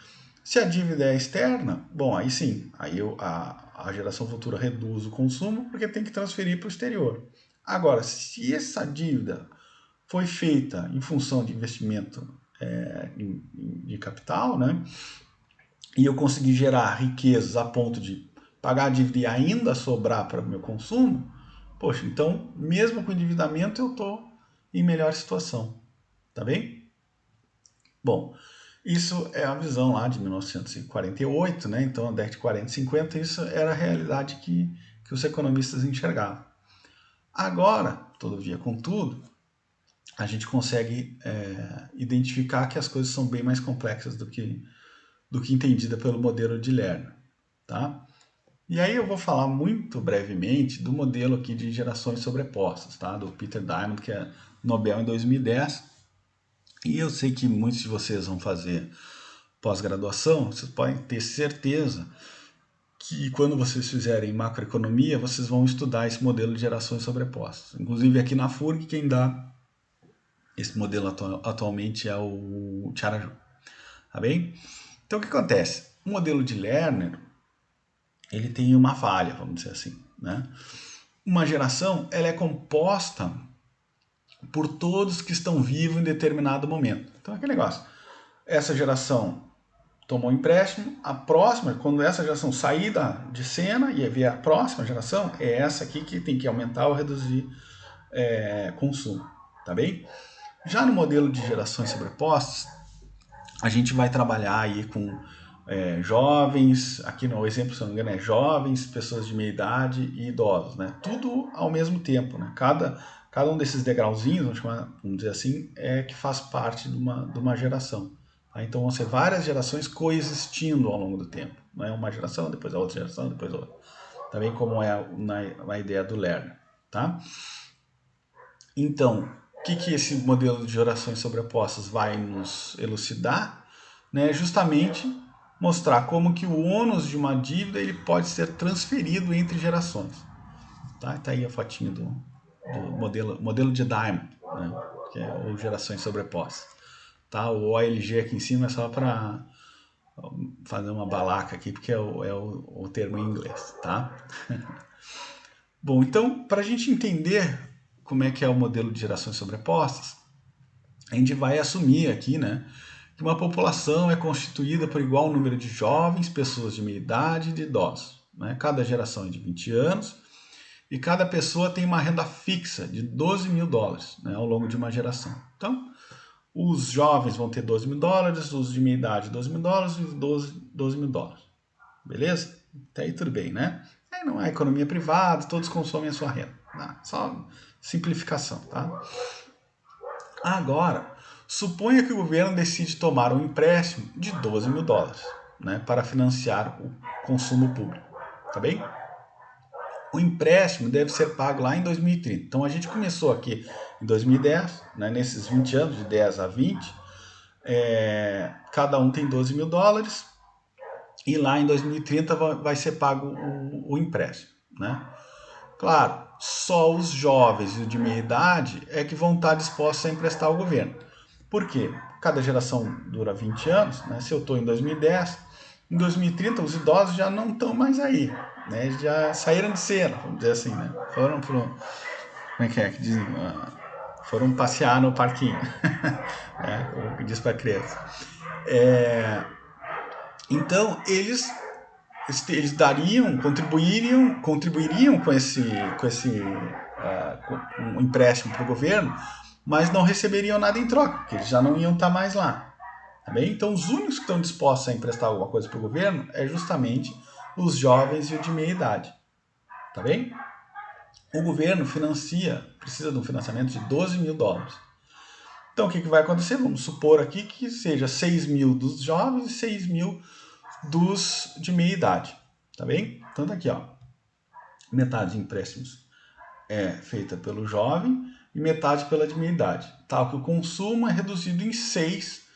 Se a dívida é externa, bom, aí sim, aí a geração futura reduz o consumo porque tem que transferir para o exterior. Agora, se essa dívida foi feita em função de investimento de capital, né? E eu consegui gerar riquezas a ponto de pagar a dívida e ainda sobrar para o meu consumo, poxa, então, mesmo com endividamento, eu estou em melhor situação. Tá bem? Bom, isso é a visão lá de 1948, né? Então, na década de 40 e 50, isso era a realidade que os economistas enxergavam. Agora, todavia, contudo, a gente consegue identificar que as coisas são bem mais complexas do que entendida pelo modelo de Lerner. Tá? E aí eu vou falar muito brevemente do modelo aqui de gerações sobrepostas, tá? Do Peter Diamond, que é Nobel em 2010. E eu sei que muitos de vocês vão fazer pós-graduação, vocês podem ter certeza que quando vocês fizerem macroeconomia, vocês vão estudar esse modelo de gerações sobrepostas. Inclusive aqui na FURG, quem dá esse modelo atualmente é o Tiaraju. Tá bem? Então o que acontece? O modelo de Lerner, ele tem uma falha, vamos dizer assim, né? Uma geração, ela é composta por todos que estão vivos em determinado momento. Então é aquele negócio. Essa geração tomou um empréstimo, a próxima, quando essa geração sair de cena e vier a próxima geração, é essa aqui que tem que aumentar ou reduzir consumo, tá bem? Já no modelo de gerações sobrepostas, a gente vai trabalhar aí com jovens, aqui no exemplo, se não me engano, é jovens, pessoas de meia idade e idosos, né? Tudo ao mesmo tempo, né? Cada um desses degrauzinhos, vamos dizer assim, é que faz parte de uma geração. Tá? Então vão ser várias gerações coexistindo ao longo do tempo. Não é uma geração, depois a outra geração, depois a outra. Também como é na ideia do Lerner. Tá? Então, o que esse modelo de gerações sobrepostas vai nos elucidar? Né? Justamente mostrar como que o ônus de uma dívida ele pode ser transferido entre gerações. Tá aí a fotinha do modelo de Diamond, né? Que é ou gerações sobrepostas. Tá? O OLG aqui em cima é só para fazer uma balaca aqui, porque é o termo em inglês. Tá? Bom, então, para a gente entender como é que é o modelo de gerações sobrepostas, a gente vai assumir aqui, né, que uma população é constituída por igual número de jovens, pessoas de meia idade e de idosos. Né? Cada geração é de 20 anos e cada pessoa tem uma renda fixa de 12 mil dólares, né, ao longo de uma geração. Então, os jovens vão ter 12 mil dólares, os de meia idade 12 mil dólares e os 12 mil dólares. Beleza? Até aí tudo bem, né? Aí não é economia privada, todos consomem a sua renda. Não, só simplificação, tá? Agora, suponha que o governo decide tomar um empréstimo de 12 mil dólares, né, para financiar o consumo público, tá bem? O empréstimo deve ser pago lá em 2030. Então a gente começou aqui em 2010, né, nesses 20 anos, de 10 a 20, cada um tem 12 mil dólares, e lá em 2030 vai ser pago o empréstimo, né? Claro, só os jovens e os de meia idade é que vão estar dispostos a emprestar ao governo. Por quê? Cada geração dura 20 anos, né? Se eu estou em 2010, em 2030 os idosos já não estão mais aí, né? Já saíram de cena, vamos dizer assim, né? Foram pro, como é que dizem? Foram passear no parquinho, né? O que diz para criança. Então eles dariam, contribuiriam com esse um empréstimo para o governo, mas não receberiam nada em troca, porque eles já não iam estar mais lá. Tá bem? Então, os únicos que estão dispostos a emprestar alguma coisa para o governo é justamente os jovens e o de meia idade. Tá bem? O governo precisa de um financiamento de 12 mil dólares. Então, o que vai acontecer? Vamos supor aqui que seja 6 mil dos jovens e 6 mil dos de meia idade. Tá bem? Então, tá aqui, ó. Metade de empréstimos é feita pelo jovem e metade pela de meia idade. Tal que o consumo é reduzido em 6,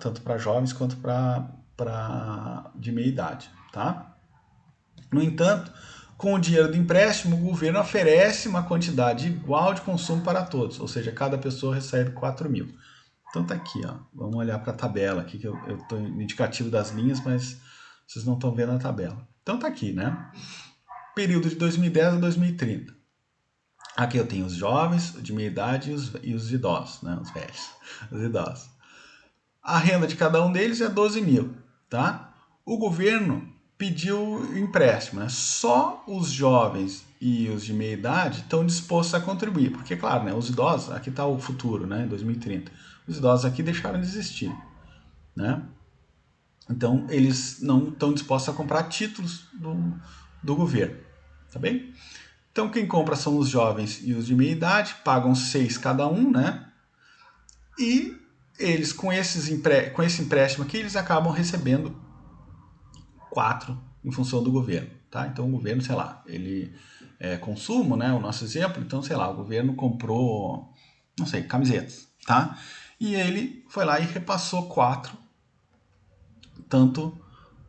tanto para jovens quanto para de meia idade. Tá? No entanto, com o dinheiro do empréstimo, o governo oferece uma quantidade igual de consumo para todos, ou seja, cada pessoa recebe 4 mil. Então tá aqui, ó. Vamos olhar para a tabela aqui, que eu estou no indicativo das linhas, mas vocês não estão vendo a tabela. Então tá aqui, né? Período de 2010 a 2030. Aqui eu tenho os jovens, de meia idade e os idosos, né? Os velhos, os idosos. A renda de cada um deles é 12 mil, tá? O governo pediu empréstimo, né? Só os jovens e os de meia idade estão dispostos a contribuir, porque, claro, né? Os idosos, aqui está o futuro, né? 2030. Os idosos aqui deixaram de existir, né? Então, eles não estão dispostos a comprar títulos do governo, tá bem? Então, quem compra são os jovens e os de meia idade, pagam 6 cada um, né? E eles, com esse empréstimo aqui, eles acabam recebendo 4 em função do governo, tá? Então o governo, sei lá, ele consumo, né? O nosso exemplo, então, sei lá, o governo comprou, não sei, camisetas, tá? E ele foi lá e repassou 4, tanto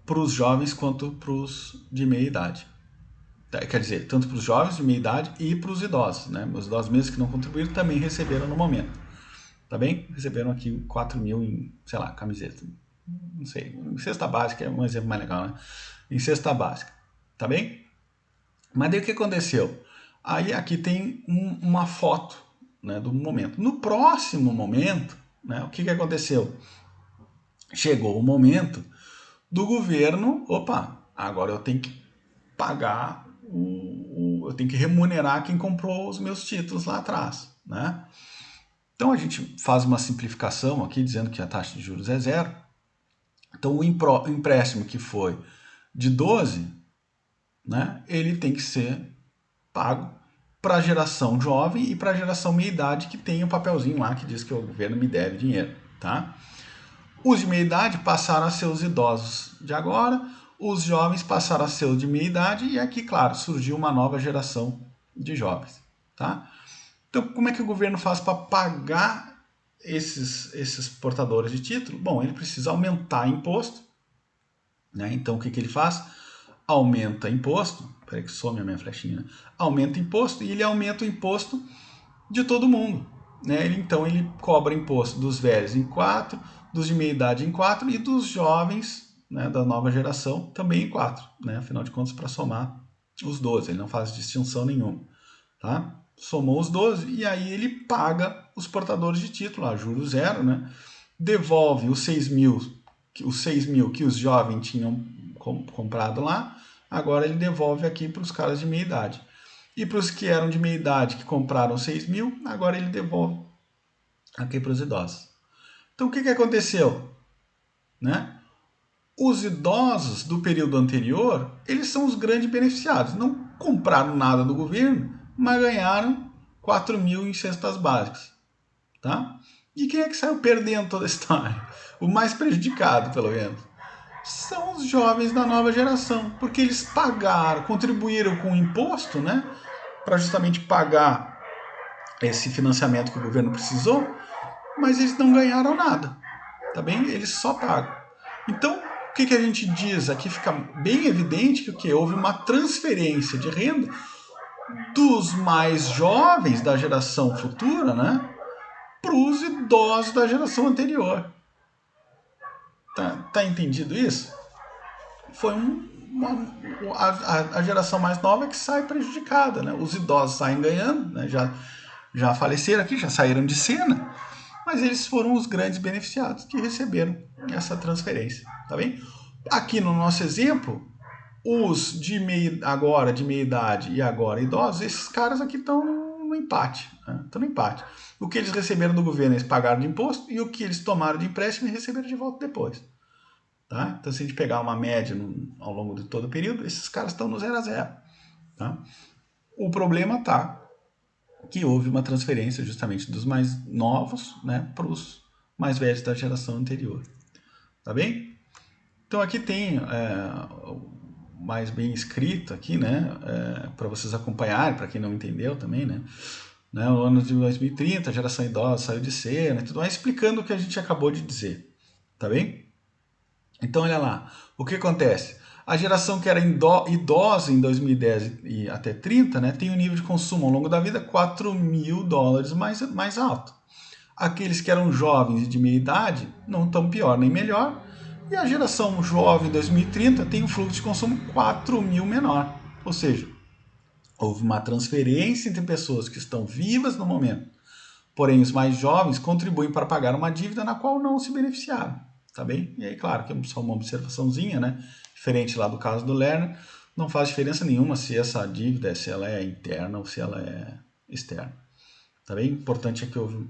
para os jovens quanto para os de meia idade. Quer dizer, tanto para os jovens de meia idade e para os idosos, né? Os idosos mesmo que não contribuíram também receberam no momento, tá bem? Receberam aqui 4 mil em, sei lá, camiseta, não sei, em cesta básica é um exemplo mais legal, né? Em cesta básica, tá bem? Mas daí o que aconteceu? Aí aqui tem uma foto, né, do momento. No próximo momento, né, o que aconteceu? Chegou o momento do governo, opa, agora eu tenho que pagar, eu tenho que remunerar quem comprou os meus títulos lá atrás, né? Então a gente faz uma simplificação aqui dizendo que a taxa de juros é 0. Então o empréstimo que foi de 12, né, ele tem que ser pago para a geração jovem e para a geração meia-idade, que tem o papelzinho lá que diz que o governo me deve dinheiro, tá? Os de meia-idade passaram a ser os idosos de agora, os jovens passaram a ser os de meia-idade, e aqui, claro, surgiu uma nova geração de jovens, tá? Então, como é que o governo faz para pagar esses portadores de título? Bom, ele precisa aumentar imposto, né? Então, o que ele faz? Aumenta imposto, peraí que some a minha flechinha, né? Aumenta imposto e ele aumenta o imposto de todo mundo, né? Então ele cobra imposto dos velhos em 4, dos de meia idade em 4 e dos jovens, né, da nova geração também em 4, né? Afinal de contas, para somar os 12, ele não faz distinção nenhuma, tá? Somou os 12 e aí ele paga os portadores de título, a juros zero, né? Devolve os 6 mil que os jovens tinham comprado lá, agora ele devolve aqui para os caras de meia idade. E para os que eram de meia idade, que compraram 6 mil, agora ele devolve aqui para os idosos. Então o que aconteceu? Né? Os idosos do período anterior, eles são os grandes beneficiados. Não compraram nada do governo, mas ganharam 4 mil em cestas básicas. Tá? E quem é que saiu perdendo toda a história? O mais prejudicado, pelo menos, são os jovens da nova geração, porque eles pagaram, contribuíram com o imposto, né, para justamente pagar esse financiamento que o governo precisou, mas eles não ganharam nada, tá bem? Eles só pagam. Então, o que a gente diz aqui fica bem evidente que houve uma transferência de renda dos mais jovens da geração futura, né, para os idosos da geração anterior. Tá entendido isso? Foi a geração mais nova que sai prejudicada, né? Os idosos saem ganhando, né? Já faleceram aqui, já saíram de cena, mas eles foram os grandes beneficiados que receberam essa transferência, tá bem? Aqui no nosso exemplo, os de agora de meia idade e agora idosos, esses caras aqui estão no empate, né? Estão no empate. O que eles receberam do governo eles pagaram de imposto e o que eles tomaram de empréstimo eles receberam de volta depois. Tá? Então, se a gente pegar uma média ao longo de todo o período, esses caras estão no 0 a 0. Tá? O problema está que houve uma transferência justamente dos mais novos, né, para os mais velhos da geração anterior. Tá bem? Então aqui tem mais bem escrito aqui, né, para vocês acompanharem, para quem não entendeu também, né, no ano de 2030 a geração idosa saiu de cena e tudo mais, explicando o que a gente acabou de dizer. Tá bem? Então, olha lá, o que acontece? A geração que era idosa em 2010 e até 30, né, tem um nível de consumo ao longo da vida 4 mil dólares mais alto. Aqueles que eram jovens e de meia idade não estão pior nem melhor. E a geração jovem em 2030 tem um fluxo de consumo 4 mil menor. Ou seja, houve uma transferência entre pessoas que estão vivas no momento. Porém, os mais jovens contribuem para pagar uma dívida na qual não se beneficiaram. Tá bem? E aí, claro, que é só uma observaçãozinha, né? Diferente lá do caso do Lerner, não faz diferença nenhuma se essa dívida, se ela é interna ou se ela é externa. Tá bem? Importante é que houve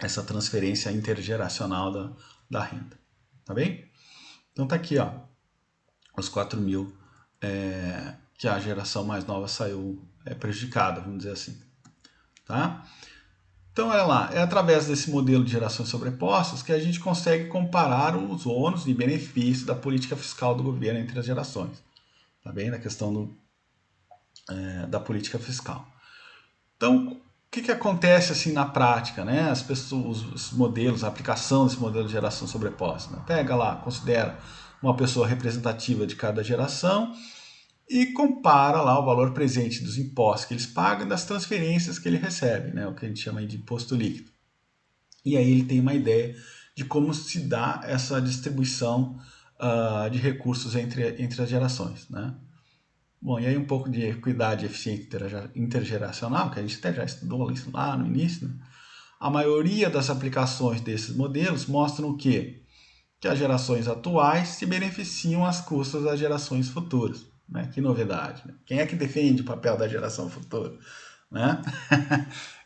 essa transferência intergeracional da renda. Tá bem? Então tá aqui, ó, os 4 mil que a geração mais nova saiu prejudicada, vamos dizer assim. Tá? Então, olha lá, é através desse modelo de gerações sobrepostas que a gente consegue comparar os ônus e benefícios da política fiscal do governo entre as gerações. tá bem? Da questão da política fiscal. Então, o que acontece assim na prática, né? As pessoas, os modelos, a aplicação desse modelo de geração sobreposta, né? Pega lá, considera uma pessoa representativa de cada geração e compara lá o valor presente dos impostos que eles pagam e das transferências que ele recebe, né? O que a gente chama de imposto líquido. E aí ele tem uma ideia de como se dá essa distribuição de recursos entre as gerações, né? Bom, e aí um pouco de equidade eficiente intergeracional, que a gente até já estudou isso lá no início, né? A maioria das aplicações desses modelos mostram o quê? Que as gerações atuais se beneficiam às custas das gerações futuras. Né? Que novidade. Né? Quem é que defende o papel da geração futura? Né?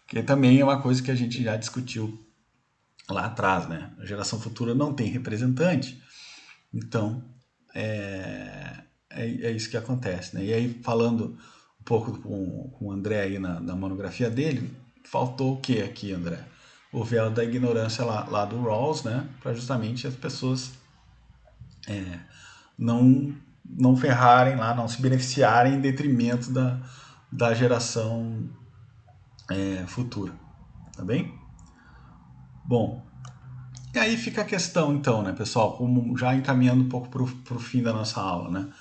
Que também é uma coisa que a gente já discutiu lá atrás. Né? A geração futura não tem representante, então é isso que acontece. Né? E aí, falando um pouco com o André aí na monografia dele, faltou o que aqui, André? O véu da ignorância lá do Rawls, né? Para justamente as pessoas não ferrarem lá, não se beneficiarem em detrimento da geração futura. Tá bem? Bom, e aí fica a questão então, né, pessoal, como já encaminhando um pouco para o fim da nossa aula, né?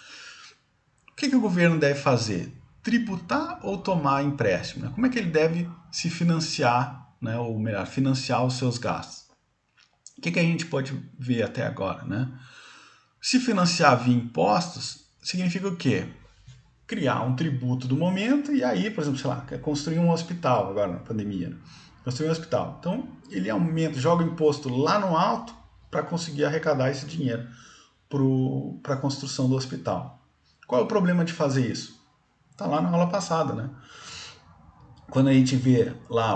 O que o governo deve fazer? Tributar ou tomar empréstimo? Né? Como é que ele deve se financiar, né, ou melhor, financiar os seus gastos? O que a gente pode ver até agora, né? Se financiar via impostos, significa o quê? Criar um tributo do momento e aí, por exemplo, sei lá, quer construir um hospital agora na pandemia, né? Construir um hospital. Então, ele aumenta, joga o imposto lá no alto para conseguir arrecadar esse dinheiro para a construção do hospital. Qual é o problema de fazer isso? Está lá na aula passada, né? Quando a gente vê lá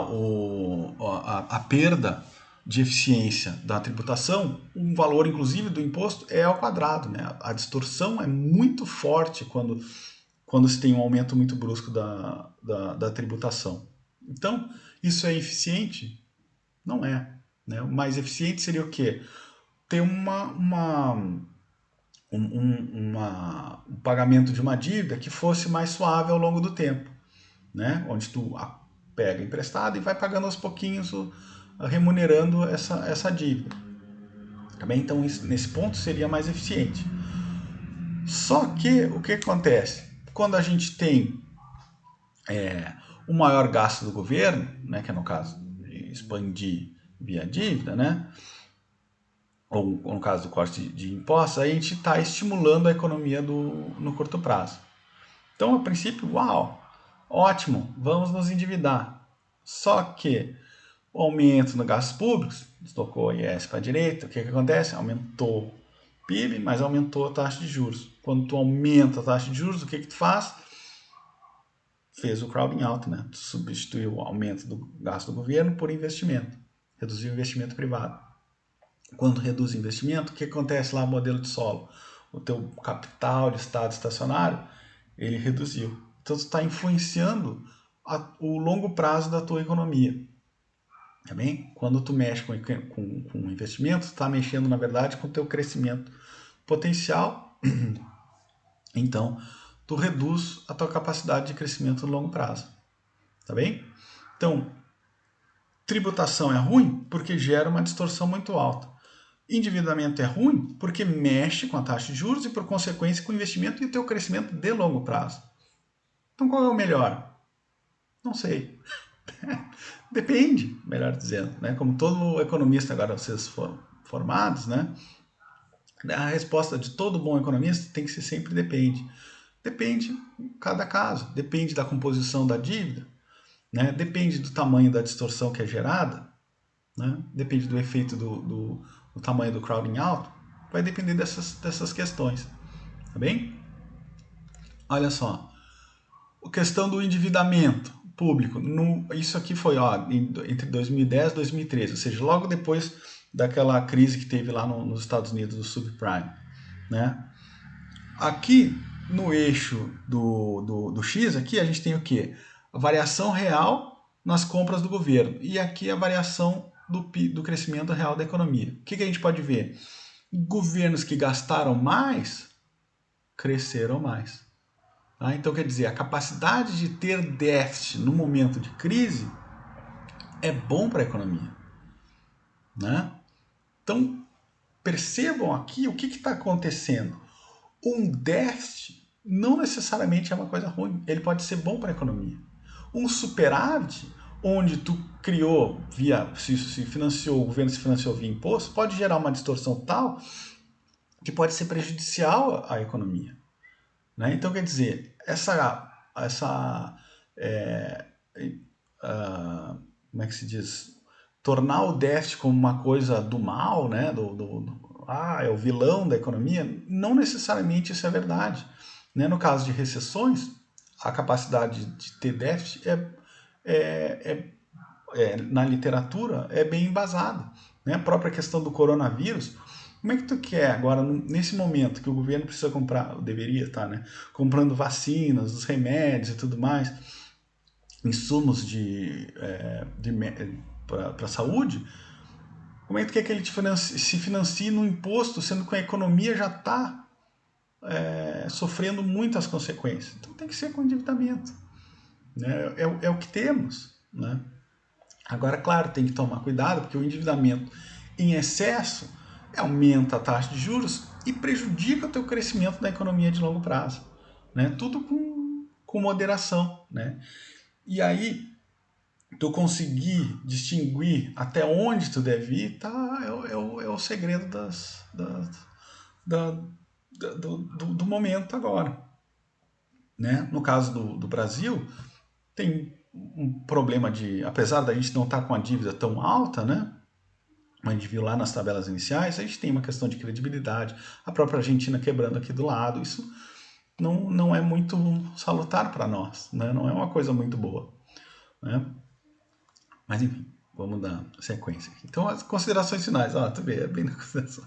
a perda de eficiência da tributação, o valor, inclusive, do imposto é ao quadrado, né? A distorção é muito forte quando se tem um aumento muito brusco da tributação. Então, isso é eficiente? Não é. Né? O mais eficiente seria o quê? Ter um pagamento de uma dívida que fosse mais suave ao longo do tempo, né? Onde tu pega emprestado e vai pagando aos pouquinhos, remunerando essa dívida. Tá bem? Então, nesse ponto seria mais eficiente. Só que o que acontece? Quando a gente tem o maior gasto do governo, né, que é no caso de expandir via dívida, né, ou no caso do corte de impostos, a gente está estimulando a economia no curto prazo. Então, a princípio, uau, ótimo, vamos nos endividar. Só que o aumento no gastos públicos, tocou o IS para a direita, o que acontece? Aumentou o PIB, mas aumentou a taxa de juros. Quando tu aumenta a taxa de juros, o que tu faz? Fez o crowding out, né? Tu substituiu o aumento do gasto do governo por investimento. Reduziu o investimento privado. Quando reduz o investimento, o que acontece lá no modelo de solo? O teu capital de estado estacionário, ele reduziu. Então, tu está influenciando o longo prazo da tua economia. Tá bem? Quando tu mexe com investimento, tu está mexendo, na verdade, com o teu crescimento potencial. Então, tu reduz a tua capacidade de crescimento no longo prazo. Tá bem? Então, tributação é ruim porque gera uma distorção muito alta. Endividamento é ruim porque mexe com a taxa de juros e, por consequência, com o investimento e o teu crescimento de longo prazo. Então, qual é o melhor? Não sei. Depende, melhor dizendo. Né? Como todo economista, agora vocês foram formados, né? A resposta de todo bom economista tem que ser sempre depende. Depende em cada caso. Depende da composição da dívida, né? Depende do tamanho da distorção que é gerada, né? Depende do efeito do tamanho do crowding out. Vai depender dessas questões. Tá bem? Olha só. A questão do endividamento público. Isso aqui foi entre 2010 e 2013, ou seja, logo depois daquela crise que teve lá nos Estados Unidos do subprime. Né? Aqui no eixo do X, aqui a gente tem o quê? A variação real nas compras do governo. E aqui a variação do crescimento real da economia. O que a gente pode ver? Governos que gastaram mais, cresceram mais. Tá? Então, quer dizer, a capacidade de ter déficit no momento de crise é bom para a economia. Né? Então, percebam aqui o que está acontecendo. Um déficit não necessariamente é uma coisa ruim, ele pode ser bom para a economia. Um superávit, onde tu criou se financiou, o governo se financiou via imposto, pode gerar uma distorção tal que pode ser prejudicial à economia. Né? Então, quer dizer, como é que se diz? Tornar o déficit como uma coisa do mal, né? É o vilão da economia, não necessariamente isso é verdade. Né? No caso de recessões, a capacidade de ter déficit na literatura é bem embasada. Né? A própria questão do coronavírus, como é que tu quer agora, nesse momento que o governo precisa comprar, deveria estar, né? Comprando vacinas, os remédios e tudo mais, insumos para a saúde, como é que tu quer que ele se financie no imposto, sendo que a economia já está sofrendo muitas consequências? Então tem que ser com endividamento. Né? É o que temos. Né? Agora, claro, tem que tomar cuidado, porque o endividamento em excesso aumenta a taxa de juros e prejudica o teu crescimento da economia de longo prazo. Né? Tudo com moderação. Né? E aí, tu conseguir distinguir até onde tu deve ir, é o segredo do momento agora. Né? No caso do Brasil, tem um problema apesar da gente não estar com a dívida tão alta, né? A gente viu lá nas tabelas iniciais, a gente tem uma questão de credibilidade, a própria Argentina quebrando aqui do lado, isso não é muito salutar para nós, né? Não é uma coisa muito boa. Né? Mas enfim, vamos dar sequência aqui. Então, as considerações finais, tu vê, é bem na consideração.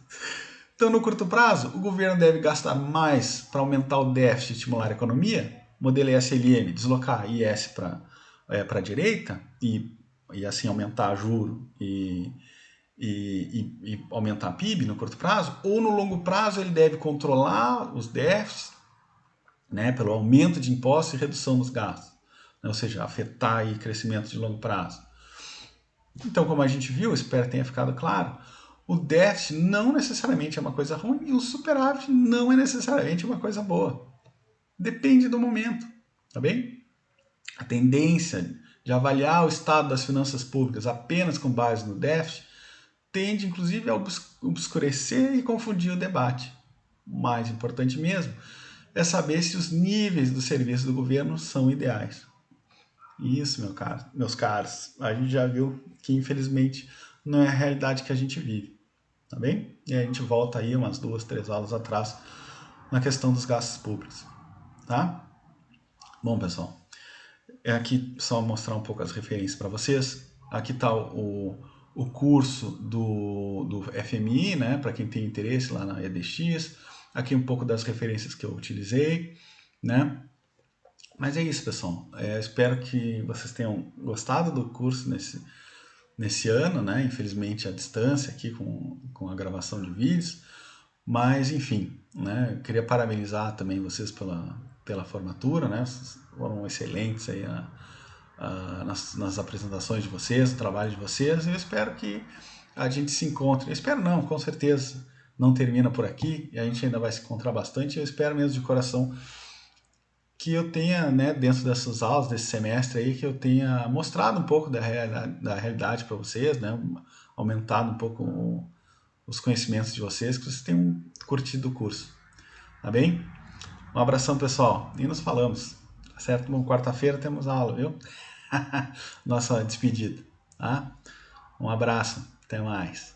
Então, no curto prazo, o governo deve gastar mais para aumentar o déficit e estimular a economia, modelo SLM, deslocar IS para a direita e assim aumentar juro e aumentar a PIB no curto prazo, ou no longo prazo ele deve controlar os déficits, né, pelo aumento de impostos e redução dos gastos, né, ou seja, afetar o crescimento de longo prazo. Então, como a gente viu, espero que tenha ficado claro, o déficit não necessariamente é uma coisa ruim e o superávit não é necessariamente uma coisa boa. Depende do momento, tá bem? A tendência de avaliar o estado das finanças públicas apenas com base no déficit tende, inclusive, a obscurecer e confundir o debate. O mais importante mesmo é saber se os níveis do serviço do governo são ideais. Isso, meus caros, a gente já viu que, infelizmente, não é a realidade que a gente vive. Tá bem? E a gente volta aí umas 2, 3 aulas atrás na questão dos gastos públicos. Tá? Bom, pessoal, aqui só mostrar um pouco as referências para vocês. Aqui está o curso do FMI, né, para quem tem interesse lá na EDX. Aqui um pouco das referências que eu utilizei, né? Mas é isso, pessoal. Espero que vocês tenham gostado do curso nesse ano, né? Infelizmente, à distância aqui com a gravação de vídeos. Mas, enfim, né? Eu queria parabenizar também vocês pela formatura, né? Vocês foram excelentes aí nas apresentações de vocês, no trabalho de vocês. Eu espero que a gente se encontre. Eu espero não, com certeza não termina por aqui e a gente ainda vai se encontrar bastante. Eu espero mesmo de coração que eu tenha, né, dentro dessas aulas, desse semestre aí, que eu tenha mostrado um pouco da realidade para vocês, né? Aumentado um pouco os conhecimentos de vocês, que vocês tenham curtido o curso. Tá bem? Um abração, pessoal. E nos falamos. Tá certo? Bom, quarta-feira temos aula, viu? Nossa despedida. Tá? Um abraço. Até mais.